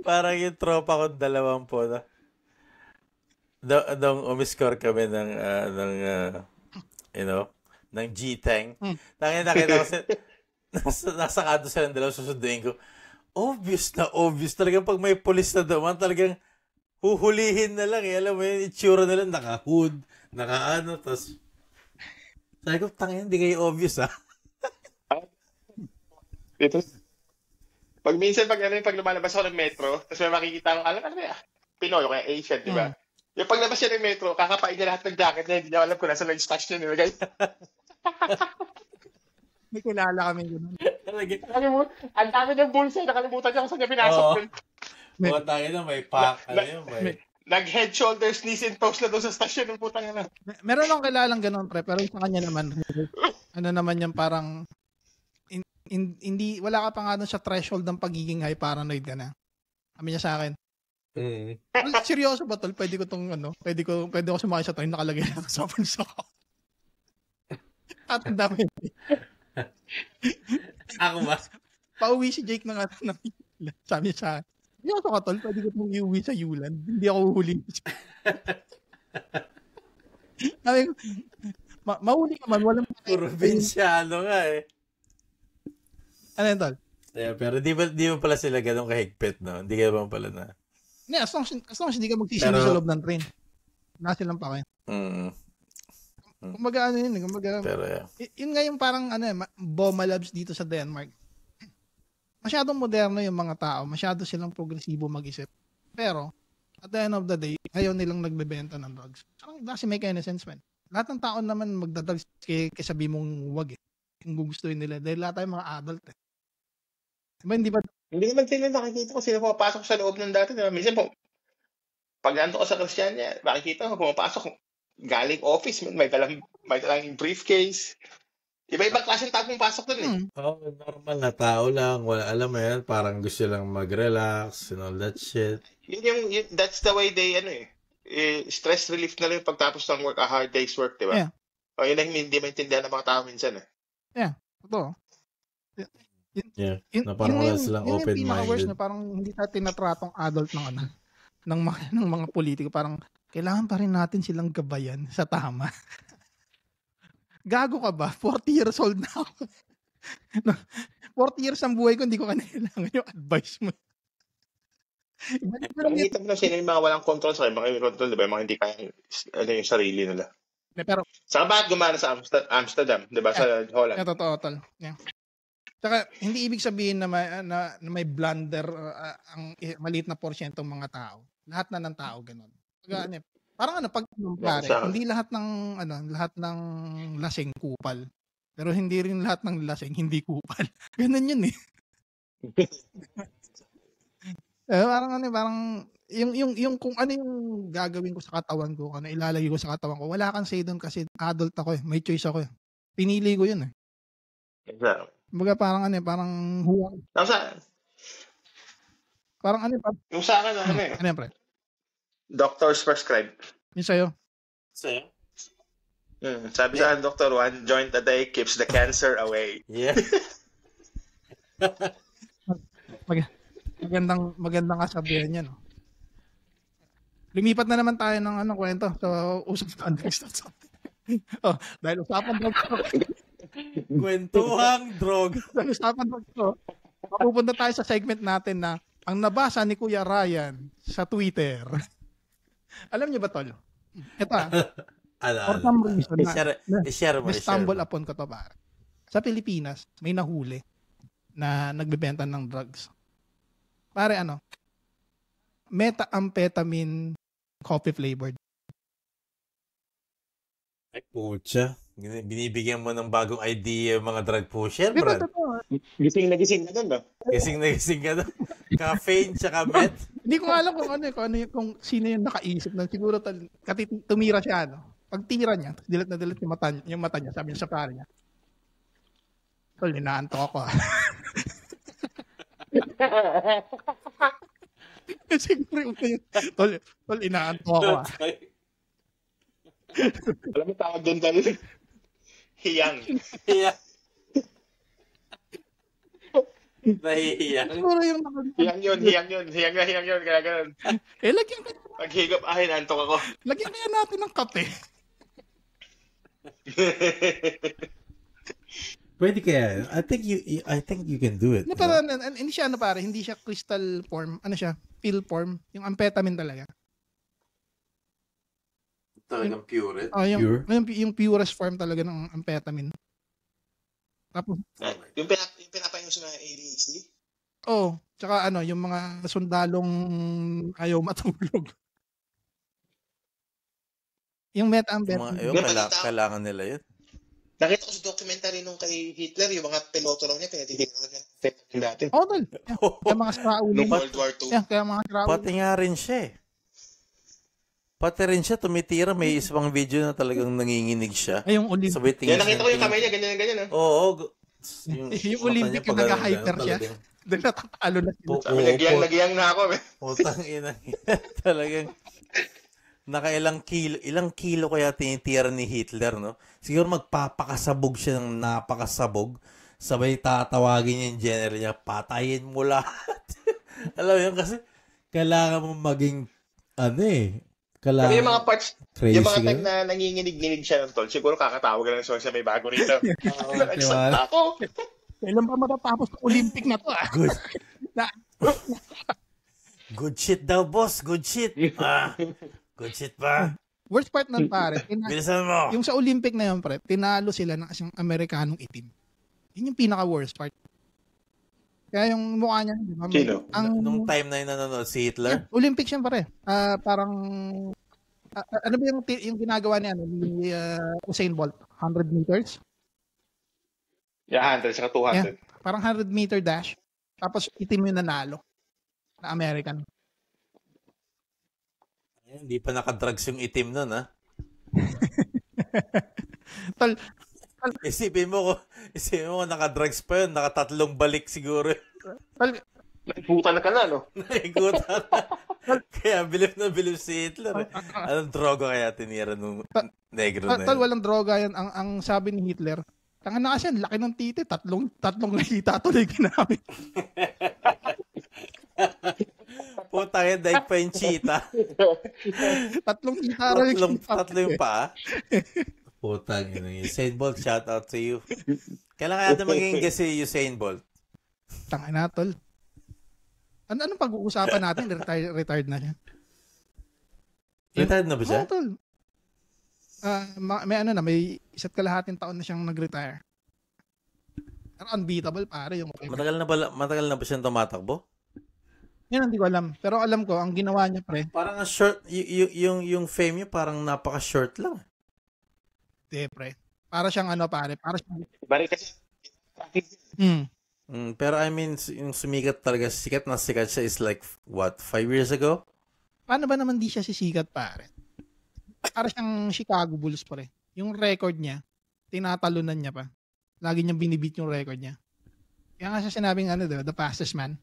Parang yung tropa ko 20 na. Nung umiscore kami ng G-Tank. Tangin nakita ko nasa kado silang dalawa, susunduin ko. Obvious talagang pag may pulis na duman, talagang huhulihin na lang. Alam mo yun, itsura na lang, naka-hood, naka-ano, tapos sabi ko, tangin, hindi kayo obvious, ha? Ito. Pag lumalabas ako ng metro, tapos may makikita akong, Pinoy, kaya Asian, di ba? Yung paglabas siya ng metro, kakapain niya lahat ng jacket niya, hindi niya alam kung nasa lang stash niya nilagay. May kilala kami yun. Ang dami ng bulsa, nakalimutan niya kung saan niya pinasok. Oo, tayo na, may pack. Nag-head, shoulders, knees, and toes na doon sa station ng putang na. Meron akong kilalang ganun, pre, pero sa kanya naman, naman yung parang, hindi, wala ka pa nga doon sa threshold ng pagiging high paranoid ka na. Kami niya sa akin. Seryoso ba, tol? Pwede ko sumakay sa train, nakalagay lang sa bulsa ko. At ang dami. Ako ba? Pauwi si Jake ng sabi niya sa akin, seryoso ka, tol? Pwede ko itong iuwi sa Yulan. Hindi ako uhuli. Sabi ko, mahuli ka man, walang probinsyano nga eh. Ano yun, tol? Yeah, pero di mo pala sila ganun kahigpit, no? Hindi ka ba pala na? Yeah, as long as hindi ka magsisindi sa loob ng train. Nasa lang pa kayo. Kumbaga yun. Pero yeah. Yun nga yung parang Boma Labs dito sa Denmark. Masyadong moderno yung mga tao. Masyado silang progresibo mag-isip. Pero, at the end of the day, ayaw nilang nagbebenta ng drugs. Kasi make any sense, man. Lahat ng tao naman magdadrugs kaya sabi mong wag eh. Kung gugustuhin nila. Dahil lahat tayo mga adult eh. Diba, hindi naman sila nakikita ko sila pumapasok sa loob ng dati. Diba? Minsan pag nandun ko sa Kristiyanya, makikita ko pumapasok galing office, may dalang briefcase. Iba-ibang klaseng tao pumapasok dun eh. Normal na tao lang. Wala, alam mo yan, parang gusto lang mag-relax and all that shit. That's the way they, stress relief na lang pagtapos ng work, a hard day's work, diba? Yeah. Yun ang hindi maintindihan ng mga tao minsan eh. Yeah, totoo. Na parang wala silang open-minded. Yung pinaka-worst na parang hindi natin tinatratong adult ng mga politiko. Parang kailangan pa rin natin silang gabayan sa tama. Gago ka ba? 40 years old na ako. 40 years ang buhay ko, hindi ko kailangan yung advice mo. Nakikita mo na sino yung mga walang control sa mga control, di ba? Mga hindi kaya yung sarili nila. Pero, saka bakit gumana sa Amsterdam, di ba? Sa Holland. Totoo, tol. Yeah. Saka, hindi ibig sabihin na may blunder ang maliit na porsyentong mga tao. Lahat na ng tao, ganun. Parang pag hindi lahat ng lasing kupal. Pero hindi rin lahat ng lasing hindi kupal. Ganun yun eh. Parang yung kung ano yung gagawin ko sa katawan ko, ano ilalagay ko sa katawan ko, wala kang say doon kasi adult ako eh. May choice ako eh. Pinili ko yun eh. Exactly. Kumbaga parang parang huwag. Parang yung sa akin, ano yan, pre? Doctors prescribe. Yung sa'yo? Sabi sa akin, Dr. Juan, joint a day keeps the cancer away. Yeah. Magandang kasabihan yan. No? Lumipat na naman tayo ng kwento. So, usap next. Dahil usapan drugs. Kwentuhang drog. Dahil usapan drugs. Mapupunta tayo sa segment natin na ang nabasa ni Kuya Ryan sa Twitter. Alam niyo ba, Tol? Ito for some reason na-stumble upon ko to ba. Sa Pilipinas, may nahuli na nagbebenta ng drugs. Pare methamphetamine coffee flavored. Ay, pucha. Binibigyan mo ng bagong idea yung mga drug pusher, Brad. Gising na gising ka doon, no? Gising na gising ka doon. Caffeine tsaka meth. Hindi ko alam kung sino yung nakaisip na siguro tumira siya, Pag tira niya, dilat na dilat yung mata niya, sabi niya sa pare niya, Tol, inaantok ako. Siguro yung Tol, inaantok ako. Alam mo tawag doon dali? Hiyang. Nahihiyang. Siguro yung hiyang yun. Kaya ganun. Lagyan ka. Paghigap, antok ako. Lagyan kaya natin ng kape. Pwede kaya. I think you can do it. Pero hindi siya pare, hindi siya crystal form, siya, pill form, yung amphetamine talaga. Talagang pure. Yung purest form talaga ng amphetamine. Tapos yung pinapain mo sa mga ADHD? Tsaka yung mga sundalong ayaw matulog. Yung methamphetamine. Kailangan nila yun. Nakita ko sa documentary nung kay Hitler, yung mga piloto lang niya, pinatitignan niya dati. Tol. Kaya mga sraulo. Noong World War II. Kaya mga sraulo. Pati nga rin siya Pati rin siya, tumitira. May isang video na talagang nanginginig siya. Yung Olympic. Nakita ko yung kamay niya, ganyan. Oo. Yung Olympic yung nag-hyper siya. Doon natatalo na sila. Sabi, nagyang na ako. Putang ina. Talagang ilang kilo kaya tinitira ni Hitler, no? Siguro magpapakasabog siya ng napakasabog. Sabay tatawagin niya yung general niya, patayin mo lahat. Alam mo yun, kasi kailangan mo maging, Kailangan, yung mga parts, yung mga time na nanginginig-nginig siya ng Tol, siguro kakatawag ka lang siya may bago rito. Nagsakta ako. Kailan ba matatapos ng Olympic na to? Good. Good shit daw, boss. Good shit. Good shit pa. Worst part nun, pare. Bilisan mo. Yung sa Olympic na yun, pre, tinalo sila ng isang Amerikanong itim. Yun yung pinaka-worst part. Kaya yung mukha niya, di ba? Sino? Nung time na yun nanonood si Hitler? Yeah, Olympics yan, pare. Parang, ano ba yung ginagawa niya, ni Usain Bolt? 100 meters? Yeah, 100 saka 200. Yeah, parang 100 meter dash. Tapos itim yung nanalo na American. Hindi pa nakadrugs yung itim nun, ha? Tol, Isipin mo nakadrugs pa yun, nakatatlong balik siguro. Naikutan ka na, no? Naikutan na. Kaya bilib si Hitler. Anong droga kaya tinira nung negro na yun? Tol, walang droga yan. Ang sabi ni Hitler, tanga na kasi, laki ng titi, tatlong nakita tuloy ginamit. Puta yan, daig pa yung cheetah. Tatlong gitara yung tatlo yung paa. Putang ina. Usain Bolt, shout out to you. Kailan kaya natin maging guest si Usain Bolt? Tanga na, Tol. Anong pag-uusapan natin? Retired na siya. Retired na ba siya? Tol. May 1.5 taon na siyang nag-retire. Pero unbeatable pare yung Matagal na ba siyang tumatakbo? Yan hindi ko alam. Pero alam ko, ang ginawa niya pre. Parang short, yung fame niya parang napaka-short lang. Hindi pre. Para siyang pare. Para siyang... Bari kasi. Pero I mean, yung sumikat talaga, sikat siya is like, what, 5 years ago? Paano ba naman di siya sisikat pare? Para siyang Chicago Bulls pre. Yung record niya, tinatalunan niya pa. Lagi niyang binibit yung record niya. Kaya nga siya sinabing the fastest man.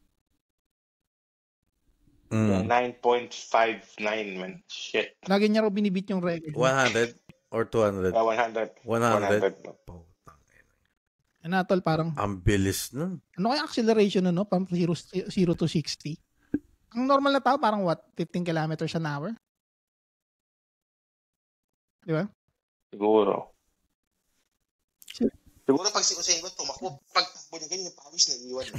9.59 man. Shit. Lagi niya raw binibit yung record. 100 or 200? 100. 100. Tol, parang... Ang bilis nun. Ano kaya acceleration nun, no? From 0 to 60? Ang normal na tao, parang what? 15 kilometers an hour? Di ba? Siguro pag si Usain Bolt tumakbo, pag takbo niya ganyan, yung pawis na iwan.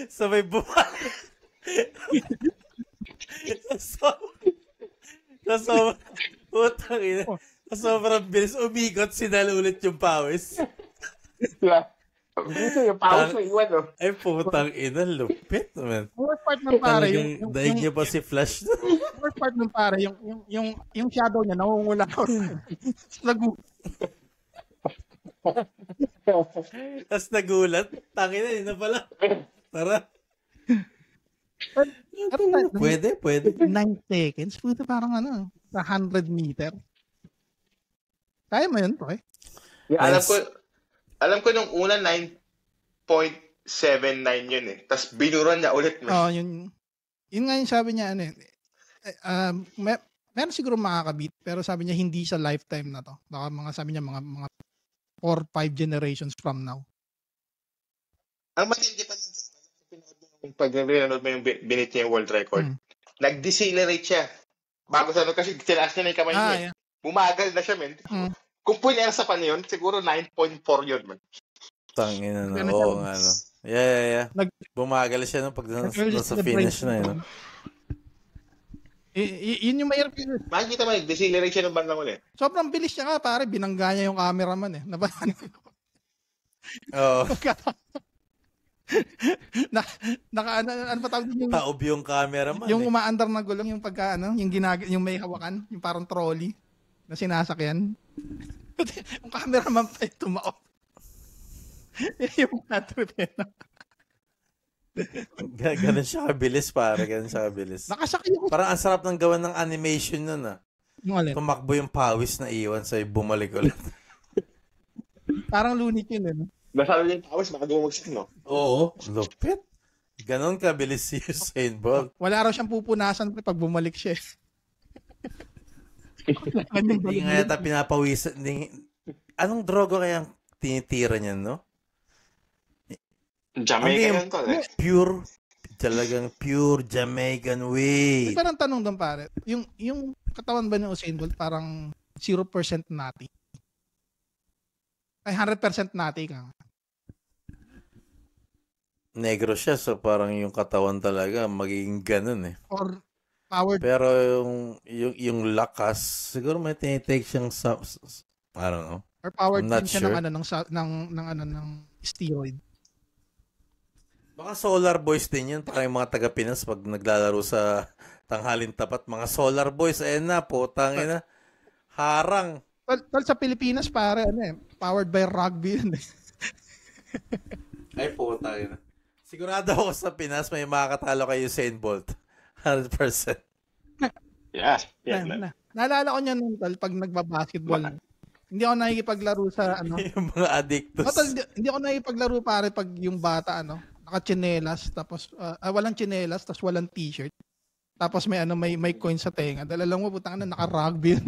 Sabay putang ina. Sobrang bilis umikot, sinala ulit yung pawis. Diba? Yung pawis na iwan, no? Ay, putang ina, lupit naman. Worst part ng pare, Dahil niya pa si Flash. Worst part ng pare, yung shadow niya, nangungula ko. Tapos nagulat, tangina, yun na pala. Tara. Pwede. 9 seconds, puto parang sa 100 meter. Kaya mo yun, pre? Yeah, alam ko nung una 9.79 yun eh. Tapos binuran niya ulit. Yun nga yung sabi niya, meron siguro makakabit, pero sabi niya hindi sa lifetime na to. Baka sabi niya mga 4-5 generations from now. Ang matindi pa nito, pag nanonood mo yung binit niya yung world record, nag-decelerate siya. Bago sa kasi tinaas niya na yung kamay niya. Yeah. Bumagal na siya, men. Kung punyersa pa niya yun, siguro 9.4 yun, man. Tangina na. Oo nga, no. Yeah. Bumagal siya pag nasa finish na yun. Yun yung mahirap yun. Makikita mo, nag-decelerate siya ng bandang ulit. Sobrang bilis siya nga, pare. Binangga niya yung cameraman eh. Oo. Ano pa tawag din yung... Taob yung cameraman. Yung umaandar na gulong, yung pagka, yung may hawakan, yung parang trolley na sinasakyan. Yung cameraman pa yung tumaob. Yung trip yun. Ganun siya kabilis, pare. Ganun siya kabilis. Nakasakay ako. Parang ang sarap ng gawan ng animation nun, Tumakbo yung pawis na iwan sa'yo, bumalik ulit. Parang Looney Tunes, Nasalo niya yung pawis, baka dumagsak, no? Oo, lupit. Ganon kabilis si Usain Bolt. Wala raw siyang pupunasan pag bumalik siya. Hindi nga yata pinapawisan. Anong droga kayang tinitira niyan, no? Jamaican to, eh. Talagang pure Jamaican way. Parang tanong doon, pare. Yung katawan ba ni Usain Bolt parang 0% nati? Ay, 100% nati ka. Negro siya, so parang yung katawan talaga magiging ganun eh. Or powered. Pero yung lakas, siguro may tinitake siyang I don't know. Or powered din siya ng steroid. Baka Solar Boys din yun. Parang yung mga taga-Pinas pag naglalaro sa tanghalin tapat. Mga Solar Boys, putang ina. Harang. Tol, sa Pilipinas, pare, powered by rugby yun. Ay, putang ina. Sigurado ako sa Pinas may makakatalo kay Usain Bolt. 100%. Yeah. Naalala ko niya nung pag nagbabasketball. Hindi ako nakikipaglaro sa yung mga addictos. Hindi ako nakikipaglaro pare pag yung bata naka-tsinelas tapos walang tsinelas tapos walang t-shirt. Tapos may coin sa tenga. Dala lang mo putang na naka-rugby yun.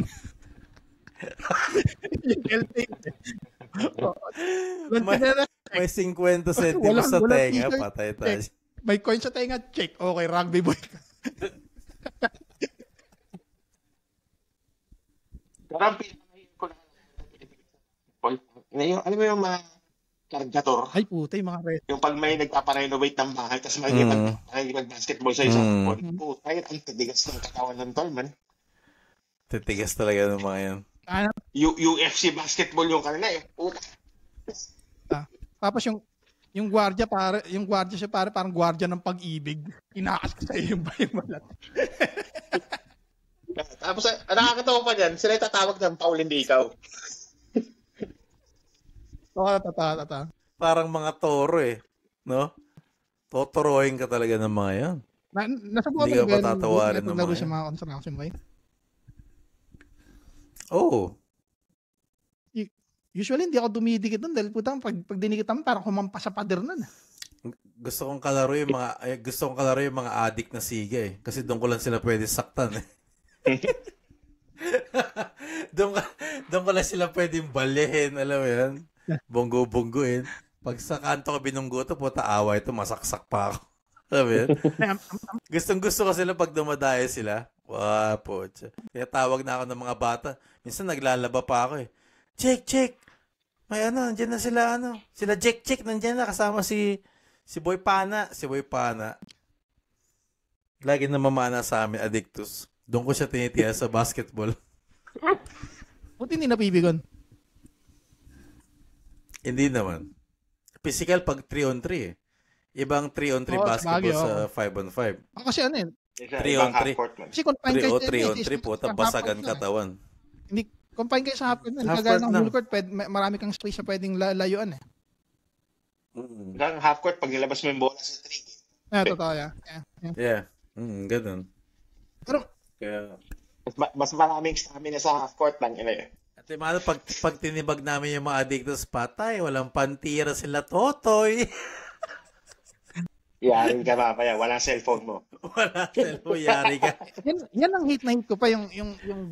May 50 centimos sa tenga, patay tayo. May coin sa tenga, check. Okay, rugby boy. Alam mo yung mga kargator. Ay, puta, yung mga red. Yung pag may nagpaparenovate ng bahay, tapos mag-basketball sa isang court, puta, yun, ang titigas ng katawan ng tol, man. Titigas talaga ng mga yan. UFC basketball yung kanila eh. Puta. Tapos yung gwardiya siya parang gwardiya ng pag-ibig. Inakas ko sa iyo yung balat. Tapos nakakatawa pa dyan, sila tatawag ng Paul, hindi ikaw. Tata. Parang mga toro eh, no? Totorohin ka talaga ng mga yan. Hindi ka pa tatawarin ng mga yan. Sa mga construction ba? Oo. Usually, hindi ako dumidikit doon dahil putang pag dinikitan parang humampas sa pader nun. Gusto kong kalaro yung mga addict na siga eh. Kasi doon ko lang sila pwede saktan eh. doon ko lang sila pwedeng balihin, alam mo yan? Bonggo-bonggoin. Pag sa kanto ko binunggo to, puta away to, masaksak pa ako. Alam mo yan? Gustong-gusto ko sila pag dumadayo sila. Wapo. Kaya tawag na ako ng mga bata. Minsan naglalaba pa ako eh. Check. May nandiyan na sila Sila Check, nandiyan na kasama si Boy Pana. Si Boy Pana. Lagi na mamana sa amin, Addictus. Doon ko siya tinitiya sa basketball. Buti hindi napibigon. Hindi naman. Physical pag 3-on-3 eh. Ibang 3-on-3 basketball sa 5-on-5. Kasi 3-on-3. Kasi confined kayo 3-on-3 po, basagan katawan. Hindi, confined kayo sa half court. Kagaya ng full court, marami kang space na pwedeng layuan eh. Hanggang half court, pag nilabas mo yung bola sa 3. Totoo yan. Yeah. Ganun. Pero, mas maraming stamina sa half court lang ina eh. At malo, pag tinibag namin yung mga addictos, patay, walang pantira sila, totoy. Yari ka papaya, walang cellphone mo. Wala cellphone, yari ka. Yan ang hate na hate ko pa yung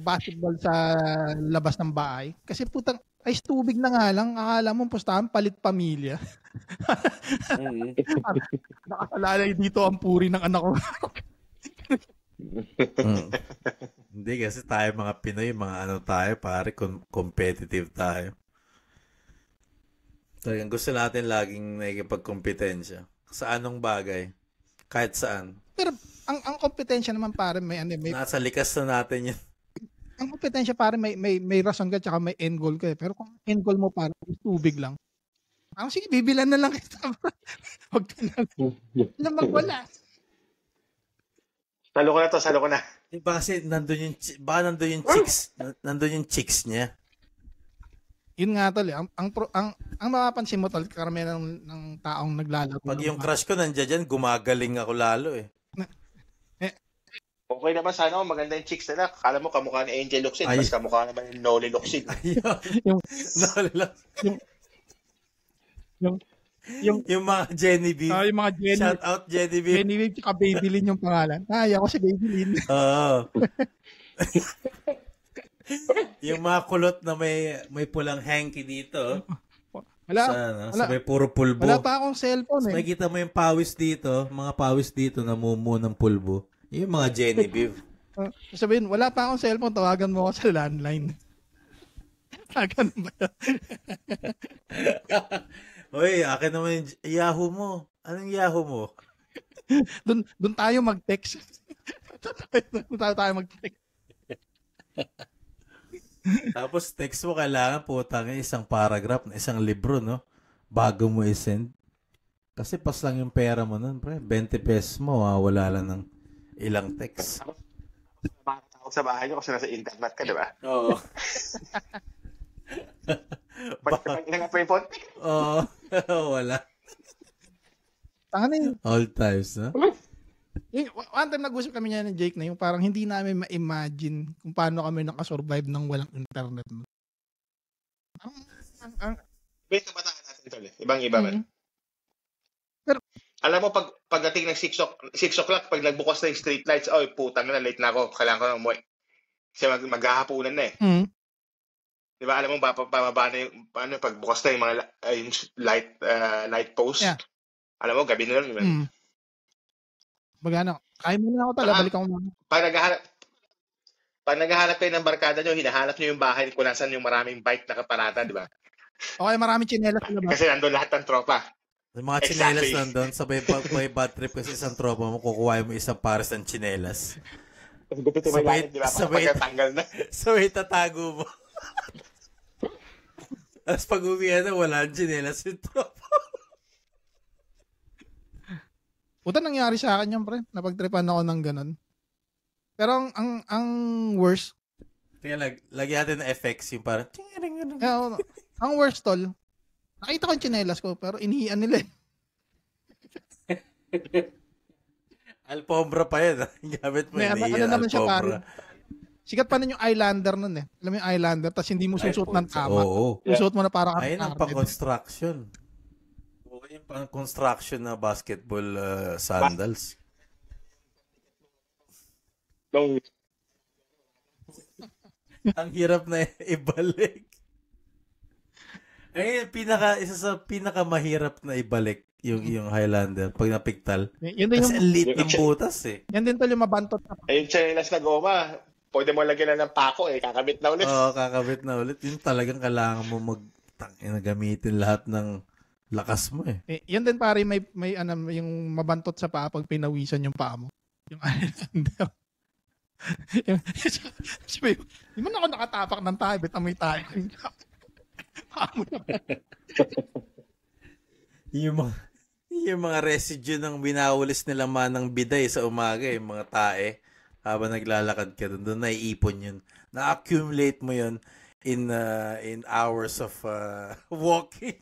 basketball sa labas ng bahay. Kasi putang ice tubig na nga lang, akala mo pustahan palit pamilya. Nakasalalay dito ang puri ng anak ko. Hindi kasi tayo mga Pinoy, mga tayo, pare, competitive tayo. Talagang gusto natin laging nakikipagkompetensya. Sa anong bagay? Kahit saan. Pero ang kompetensya naman pare may nasa likas na natin yun. Ang kompetensya pare may rason ka tsaka may end goal ka eh. Pero kung end goal mo pare tubig lang. Sige, bibilan na lang kita. Huwag ka na magwala. Salo ko na. Diba kasi nandun yung chicks niya. Yun nga tol, ang mapapansin mo tol, karamihan ng taong naglalaro. Pag yung crush ko nandiyan dyan, gumagaling ako lalo eh. Okay naman sana maganda yung chicks nila. Kala mo kamukha ni Angel Locsin, mas kamukha naman ni Noli Locsin. Noli Locsin. Yung mga Genevieve. Yung mga Genevieve. Shout out Genevieve. Genevieve tsaka Babylin yung pangalan. Ako si Babylin. Oo. Yung mga kulot na may pulang hanky dito. Sa may puro pulbo. Wala pa akong cellphone eh. Makikita mo yung pawis dito, mga pawis dito na mumu ng pulbo. Yung mga Genevieve. Sabihin, wala pa akong cellphone, tawagan mo ako sa landline. Tawagan ba yan? Hoy, akin naman yung Yahoo mo. Anong Yahoo mo? Doon tayo mag-text. Doon tayo mag-text. Tapos text mo kailangan putang isang paragraph, isang libro, no? Bago mo i-send. Kasi pas lang yung pera mo nun, pre. 20 pesos mo, wala lang ng ilang text. Tawag sa bahay nyo kasi nasa internet ka, di ba? Oo. Pag inangat mo yung phone? Oo. Wala. Tangan all times, no? One time nag-usap kami niya ng Jake na yung parang hindi namin ma-imagine kung paano kami nakasurvive ng walang internet. Wait, kabataan natin ito. Ibang-iba man. Pero, alam mo, pagdating ng 6 o'clock, pag nagbukas na yung street lights, putang na, late na ako. Kailangan ko na umuwi. Kasi maghahapunan na eh. Di ba, alam mo, pababa na yung, pagbukas na yung mga yung light post. Yeah. Alam mo, gabi na lang. Magano, kaya mo na ako tala, balik ako muna. Pag naghahanap kayo ng barkada nyo, hinahanap nyo yung bahay kung nasan yung maraming bike nakaparada, di ba? Okay, maraming tsinelas sa labas. Kasi nandun lahat ng tropa. Yung mga tsinelas nandun, sabay bad trip kasi isang tropa mo, kukuha mo isang pares ng tsinelas. Sabay tatago mo. Tapos pag uwihan na, wala ang tsinelas yung tropa. Puta, nangyari sa akin yan, pre. Napagtripan ako ng ganun. Pero ang worst. Kaya lagyan natin ng effects yung parang... Ang worst, tol. Nakita ko yung tsinelas ko, pero inihian nila eh. Alpombra pa yan. Gamit mo inihian alpombra. Sikat pa nun yung eyelander nun eh. Alam mo yung eyelander, tapos hindi mo susuot ng tama. Susuot mo na parang... Ayun ang pang-construction. Okay yung pang-construction na basketball sandals. Ang hirap na ibalik. Ay, isa sa pinakamahirap na ibalik yung Highlander pag napigtal. Kasi ang lit ng butas eh. Yan din tol yung mabantot na. Yung tsinelas na goma, pwede mo lagyan na ng pako eh, kakabit na ulit. Oo, kakabit na ulit. Yun talagang kailangan mo gamitin lahat ng lakas mo eh. Yan din pare, may yung mabantot sa paa pag pinawisan yung paa mo. Yung Highlander. Di mo na ako nakatapak ng tayo, bet amoy tayo. yung mga residue ng binawulis nila manang biday sa umaga, yung mga tae, habang naglalakad ka doon naiipon yun. Na-accumulate mo yun in hours of walking.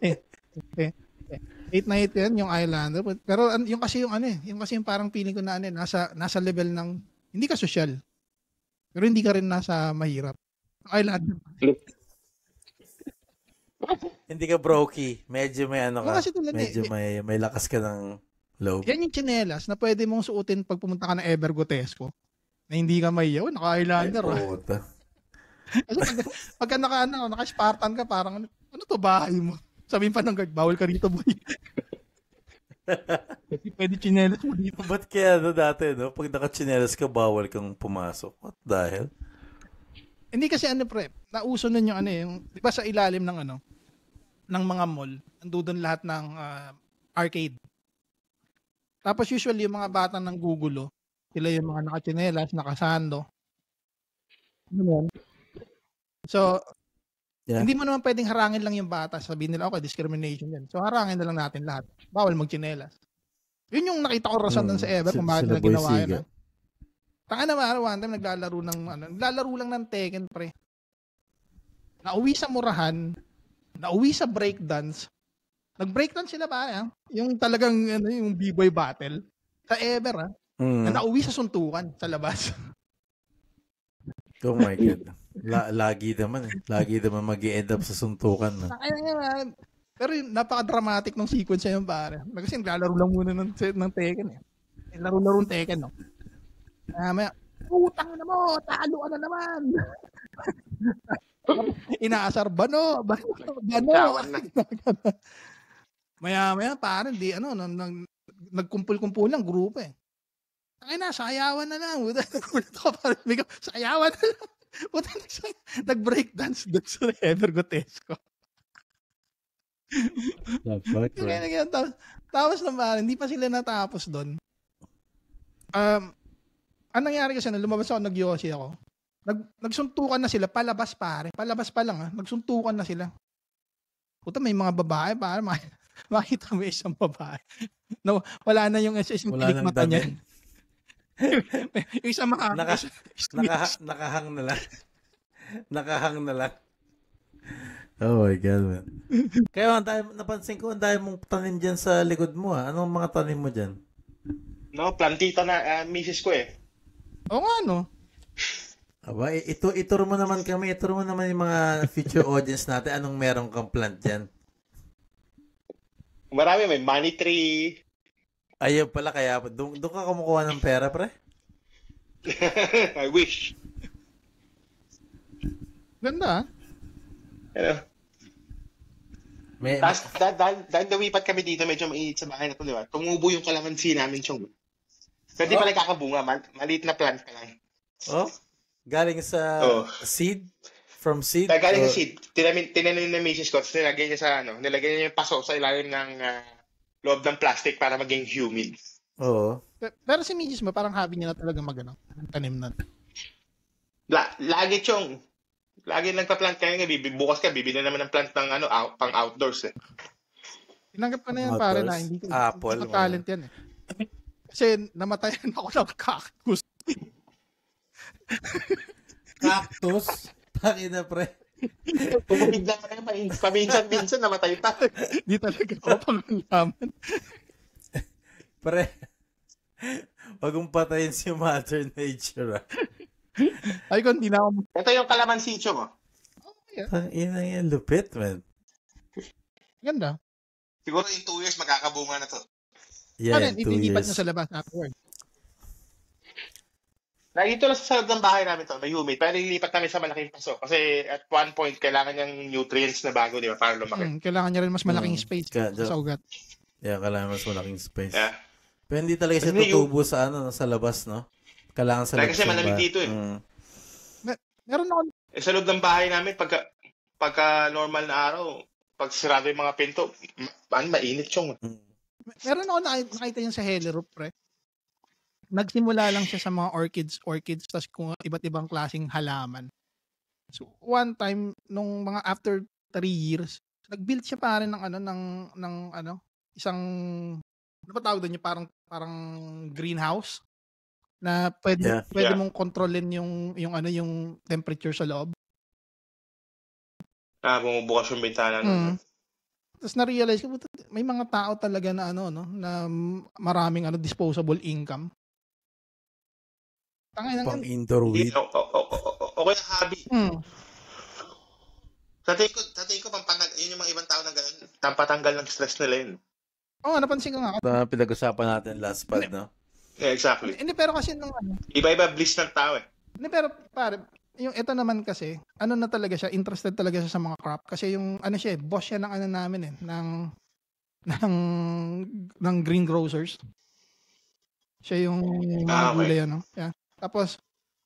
8 na 8 yan yung Highlander. Pero yung kasi yung parang feeling ko na nasa level ng hindi ka social. Pero hindi ka rin nasa mahirap. Highlander. Hindi ka brokey. Medyo may ka. Medyo may lakas ka ng loob. Yan yung tsinelas na pwede mong suotin pag pumunta ka ng Evergotesco. Na hindi ka mahiyaw. Naka-Highlander. Kasi pagka naka-Spartan ka, parang ano to bahay mo? Sabihin pa ng guard, bawal ka rito, boy. Kasi pwede tsinelas mo dito. Ba't kaya dati, no? Pag naka-tsinelas ka, bawal kang pumasok. What the hell? Hindi kasi pre, nauso nun yung di ba sa ilalim ng ng mga mall, nandoon lahat ng arcade. Tapos usually yung mga bata ng gugulo, sila yung mga naka-tsinelas, nakasando. So, hindi mo naman pwedeng harangin lang yung bata. Sabihin nila, okay, discrimination yan. So, harangin na lang natin lahat. Bawal mag-tsinelas. Yun yung nakita ko rason doon sa Ever kung bakit na ginawa yun. Taka naman, one time, naglalaro lang ng Tekken, pre. Nauwi sa murahan, nauwi sa breakdance. Nag-breakdance sila ba? Yung talagang, yung B-boy battle. Sa Ever, na nauwi sa suntukan sa labas. Oh my God. Lagi naman mag-i-end up sa suntukan. Pero napaka-dramatic ng sequence yun, pare. Kasi naglalaro lang muna ng Tekken eh. Laro-laro ng Tekken, no? Maya, utang na mo, talo ka na naman. Inaasar, bano. Maya, parang nagkumpul-kumpul lang, grupo eh. Ay na, sayawan na lang. Sayawan na lang. Nag-breakdance doon sa Evergotesco. Tapos naman, hindi pa sila natapos doon. Ang nangyari kasi lumabas ako, nag-yosi ako. Nagsuntukan na sila, palabas pare. Palabas pa lang nagsuntukan na sila. Puta, may mga babae pare. Makita mo isang babae. No, wala na yung kilik mata niya. Yung isang nakahang na lang. Nakahang na lang. Oh my God, man. Kaya napansin ko, ang dami mong tanim dyan sa likod mo. Anong mga tanim mo dyan? No, plantita na misis ko eh. Oo nga, no? Aba, ituro mo naman kami. Ituro mo naman yung mga future audience natin. Anong meron kang plant dyan? Marami. May money tree. Ayun pala, kaya doon ka kumukuha ng pera, pre? I wish. Ganda, Dahil nawipat kami dito, medyo mainit sa bahay na ito, di ba? Tumubo yung kalamansi namin, Chong. Pero di pa nagkakabunga, maliit na plant pa lang. Oh? Galing sa seed? From seed? Galing sa seed. Tinanim na misis ko, tapos nilagay niya yung paso sa ilalim ng loob ng plastic para maging humid. Oo. Pero si misis mo, parang hobby niya na talaga tanim na. Lagi chong. Lagi nagpa-plant kaya nga, bukas ka, bibili naman ng plant ng pang outdoors eh. Tinanggap ko na yan pare na hindi ko talent yan eh. Kasi namatayan ako ng cactus. Cactus? Pakina pre. Pumabigla ka na paminsan namatay pa. Di talaga ako pangalaman. Pre, wag mong patayin si Mother Nature. Ay, kung hindi na ako... Ito yung kalamansi mo. Ina yan, lupit, man. Ganda. Siguro in 2 years, magkakabunga na to. Yeah, in 2 Itilipat years. na sa labas afterward. Dito lang sa ng bahay namin to, may humid. Pero ilipat namin sa malaking paso. Kasi at one point, kailangan niyang nutrients na bago, di ba? Para lumaki. Kailangan niya rin mas malaking space sa ugat. Yeah, kailangan mas malaking space. Yeah. Pero hindi talaga siya tutubo sa sa labas, no? Kailangan sa labas. Kasi malamig dito eh. Meron ako... Sa loob ng bahay namin, pagka normal na araw, pag sirado yung mga pinto, mainit yung. Meron ako nakita yung sa Hello Roof, pre. Nagsimula lang siya sa mga orchids, tas kung iba't ibang klaseng halaman. So, one time, nung mga after 3 years, nag-build siya pa rin ng isang, ano ba tawag doon yung parang greenhouse na pwede mong kontrolin yung temperature sa loob. Bumubukas yung bintana. Tapos na-realize ko, may mga tao talaga na na maraming disposable income. Pang indoor weed. Okay na hobby. Sa tingin ko, yun yung mga ibang tao na gano'n, pampatanggal ng stress nila yun. Napansin ko nga. Pinag-usapan natin last pod, no? Yeah, exactly. Hindi, pero kasi iba-iba bliss ng tao eh. Hindi, pero pare, yung ito naman kasi, na talaga siya, interested talaga siya sa mga crop. Kasi yung, boss siya ng namin ng greengrocers. Siya yung mga gulay, Yeah. Tapos,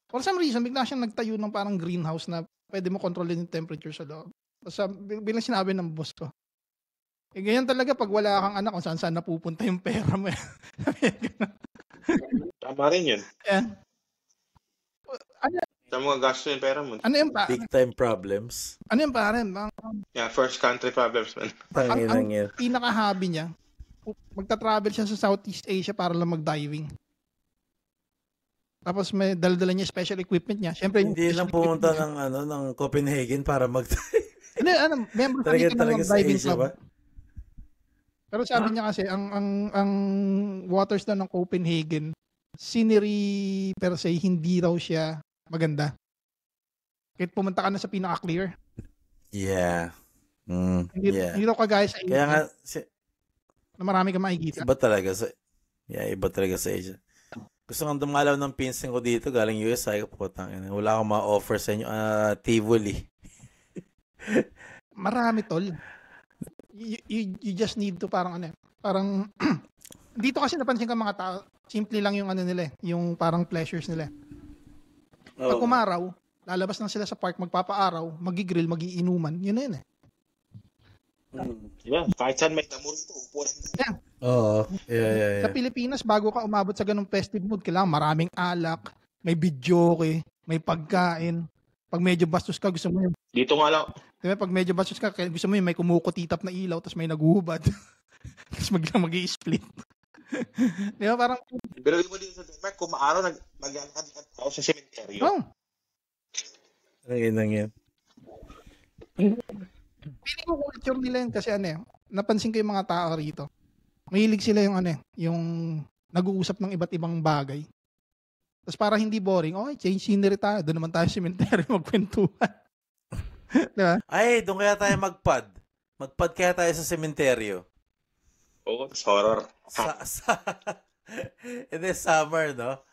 for some reason, bigla siyang nagtayo ng parang greenhouse na pwede mo kontrolin yung temperature sa loob. Tapos, bilang sinabi ng boss ko, ganyan talaga pag wala kang anak, kung saan napupunta yung pera mo. Tama rin yun. Yeah. Saan mo gasto yung pera mo? Big time problems. Ano yung pare? Yeah, first country problems, man. Ang pinaka-hobby niya, magta-travel siya sa Southeast Asia para lang mag-diving. Tapos may dala-dala niya special equipment niya. Siyempre, hindi lang pumunta ng Copenhagen para mag-dive. Hindi, member kami ng diving club. Ba? Pero sabi niya kasi, ang waters na ng Copenhagen, scenery per se, hindi raw siya maganda. Kahit pumunta ka na sa pinaka-clear. Yeah. Hindi raw kagaya sa Asia. Kaya nga, na marami ka makikita. Iba talaga sa Asia. Gusto kong dumalaw ng pinsan ko dito, galing US, ay putang ina. Wala akong ma-offer sa inyo, Tivoli. Marami, tol. You just need to parang dito kasi napansin ka mga tao, simple lang yung nila yung parang pleasures nila. Pag umaraw, lalabas lang sila sa park, magpapaaraw, magigrill, magiinuman, yun na yun eh. Yeah, kahit saan may damo rito, upuan. Yeah. Oo. Yeah. Sa Pilipinas, bago ka umabot sa ganung festive mood, kailangan maraming alak, may videoke, may pagkain. Pag medyo bastos ka, gusto mo yun. Dito nga lang. Diba, pag medyo bastos ka, gusto mo yun, may kumukutitap na ilaw, tapos may naguhubad. Tapos mag-i-split. Diba, parang... Pero mo dito sa Denmark, kung maaraw, mag-alakad ako sa sementeryo. Oh. Yan. Feeling ko culture nila yun kasi napansin ko yung mga tao rito. Mahilig sila yung nag-uusap ng iba't ibang bagay. Tapos para hindi boring, change scenery tayo. Doon naman tayo sa cemetery magkwentuhan. Diba? Ay, doon kaya tayo mag-pod. Mag-pod kaya tayo sa sementeryo. Oo, horror. Hindi, summer, no?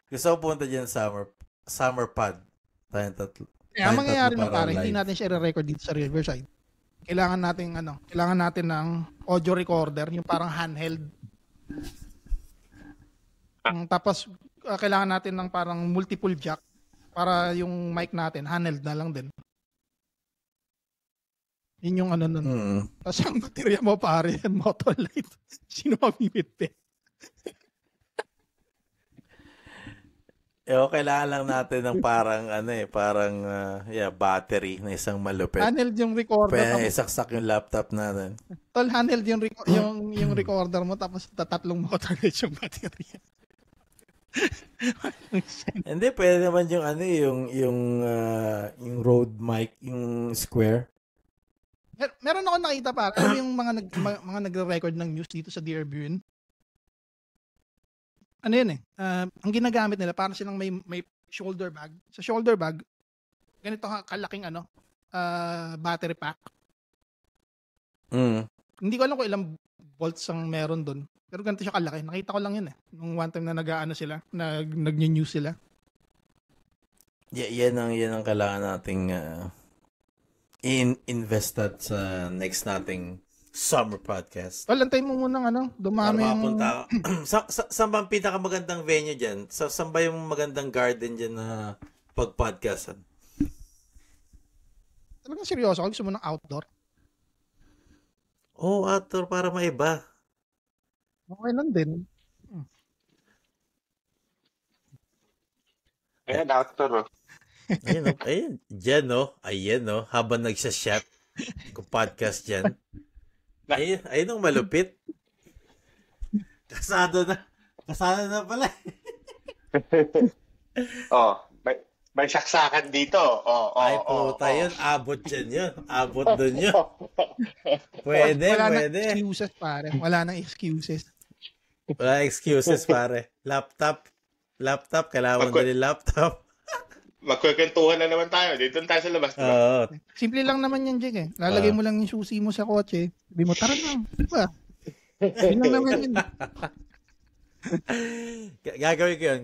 Gusto ko punta dyan summer pod. Tayong tatlo. Kaya mangyayari na pare, hindi natin siya i-record dito sa Riverside. Kailangan natin ng audio recorder, yung parang handheld. Tapos kailangan natin ng parang multiple jack para yung mic natin handheld na lang din. Yun yung ano nun. Tapos ang baterya mo pare, Motolite. Sino mamimit? Kailangan lang natin ng parang battery na isang malupit. Handheld yung recorder. Pwede isaksak yung laptop natin. Tol, handheld yung recorder mo tapos tatlong Motolite yung baterya. Hindi, pwede naman yung Rode mic, yung square. Meron ako nakita pa. Alam yung mga nagre-record ng news dito sa Dearborn. Ano yun eh? Ang ginagamit nila, parang silang may shoulder bag. Sa shoulder bag, ganito kalaking battery pack. Hindi ko alam kung ilang volts ang meron doon. Pero ganito siya kalaki. Nakita ko lang yun eh. Nung one time na nag-news sila. Yan ang kailangan nating invested sa next nating summer podcast. Well, antayin mo muna dumami yung... Saan ba ang pinakamagandang venue dyan? Saan ba yung magandang garden dyan na pag-podcastan? Talagang seryoso? Gusto mo ng outdoor? Outdoor para maiba. Okay lang din. Ayan, outdoor. Ayun. Dyan, Ayan, habang nagsashot kung podcast dyan. Ayun ang malupit. Kasado na pala. May saksakan dito. Puta yun. Abot dyan yun. Abot dun yun. Pwede. Wala nang excuses, pare. Wala nang excuses. Wala excuses, pare. Laptop. Kailangan mo din laptop. Magkukwentuhan na naman tayo. Dito tayo sa labas. Diba? Simple lang naman yan, Jake. Lalagay mo lang yung susi mo sa kotse. Sabi mo, tara lang. Diba? Yun lang naman yun. Gagawin ko yun.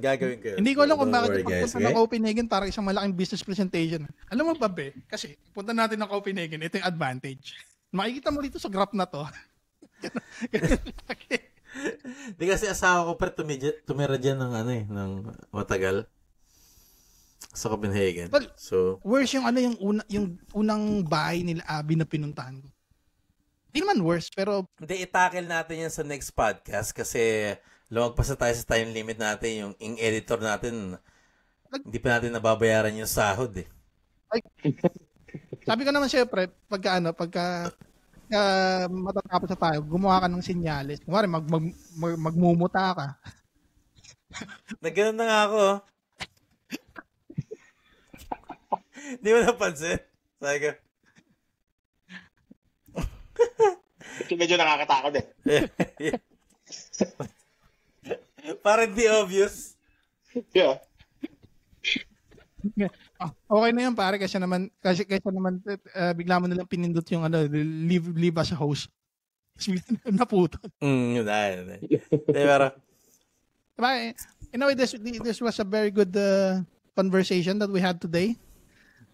Hindi ko alam kung bakit pagpunta ng Copenhagen parang isang malaking business presentation. Alam mo ba, Be? Kasi punta natin ng Copenhagen, ito yung advantage. Makikita mo dito sa graph na to. Di kasi asawa ko tumira dyan ng matagal. Sa Copenhagen. Well, so, worse yung yung unang bahay nila Abby na pinuntahan ko. Hindi naman worse, pero... Hindi, i-tackle natin yan sa next podcast kasi lumagpas na tayo sa time limit natin. Yung editor natin, hindi pa natin nababayaran yung sahod eh. Sabi ko naman syempre, pagka matatapos na tayo, gumawa ka ng sinyalis. Kumari, magmumuta ka. Nagganon na nga ako. Hindi mo napansin? Sabi ko. Medyo nakakatakot eh. Parang di obvious. Yeah. Okay na yan pare kasi naman bigla mo nilang pinindot yung leave as a host. Naputol. Yun na. Pero this was a very good conversation that we had today.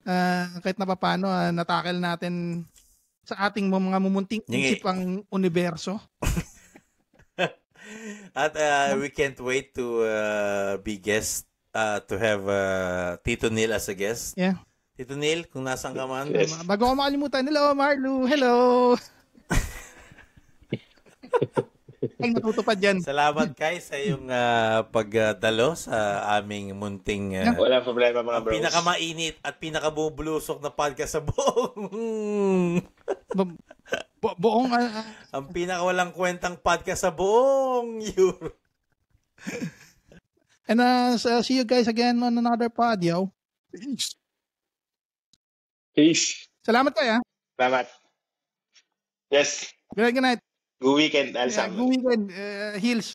Kahit na paano natakil natin sa ating mga mumunting isipang universo. At we can't wait to be guest to have Tito Neil as a guest. Yeah. Tito Neil, kung nasan ka man. Yes. Bago ko makalimutan, hello Marlu, hello. Ay, natutupad yan. Salamat kay sa iyong pagdalo sa aming munting wala problema mga bros. Pinakamainit at pinakabublusok na podcast sa buong buong ang pinakawalang kwentang podcast sa buong Europe. And see you guys again on another pod, yo. Peace. Salamat kayo. Salamat. Yes. Good night. Good weekend, Alsam. Good weekend, Hills.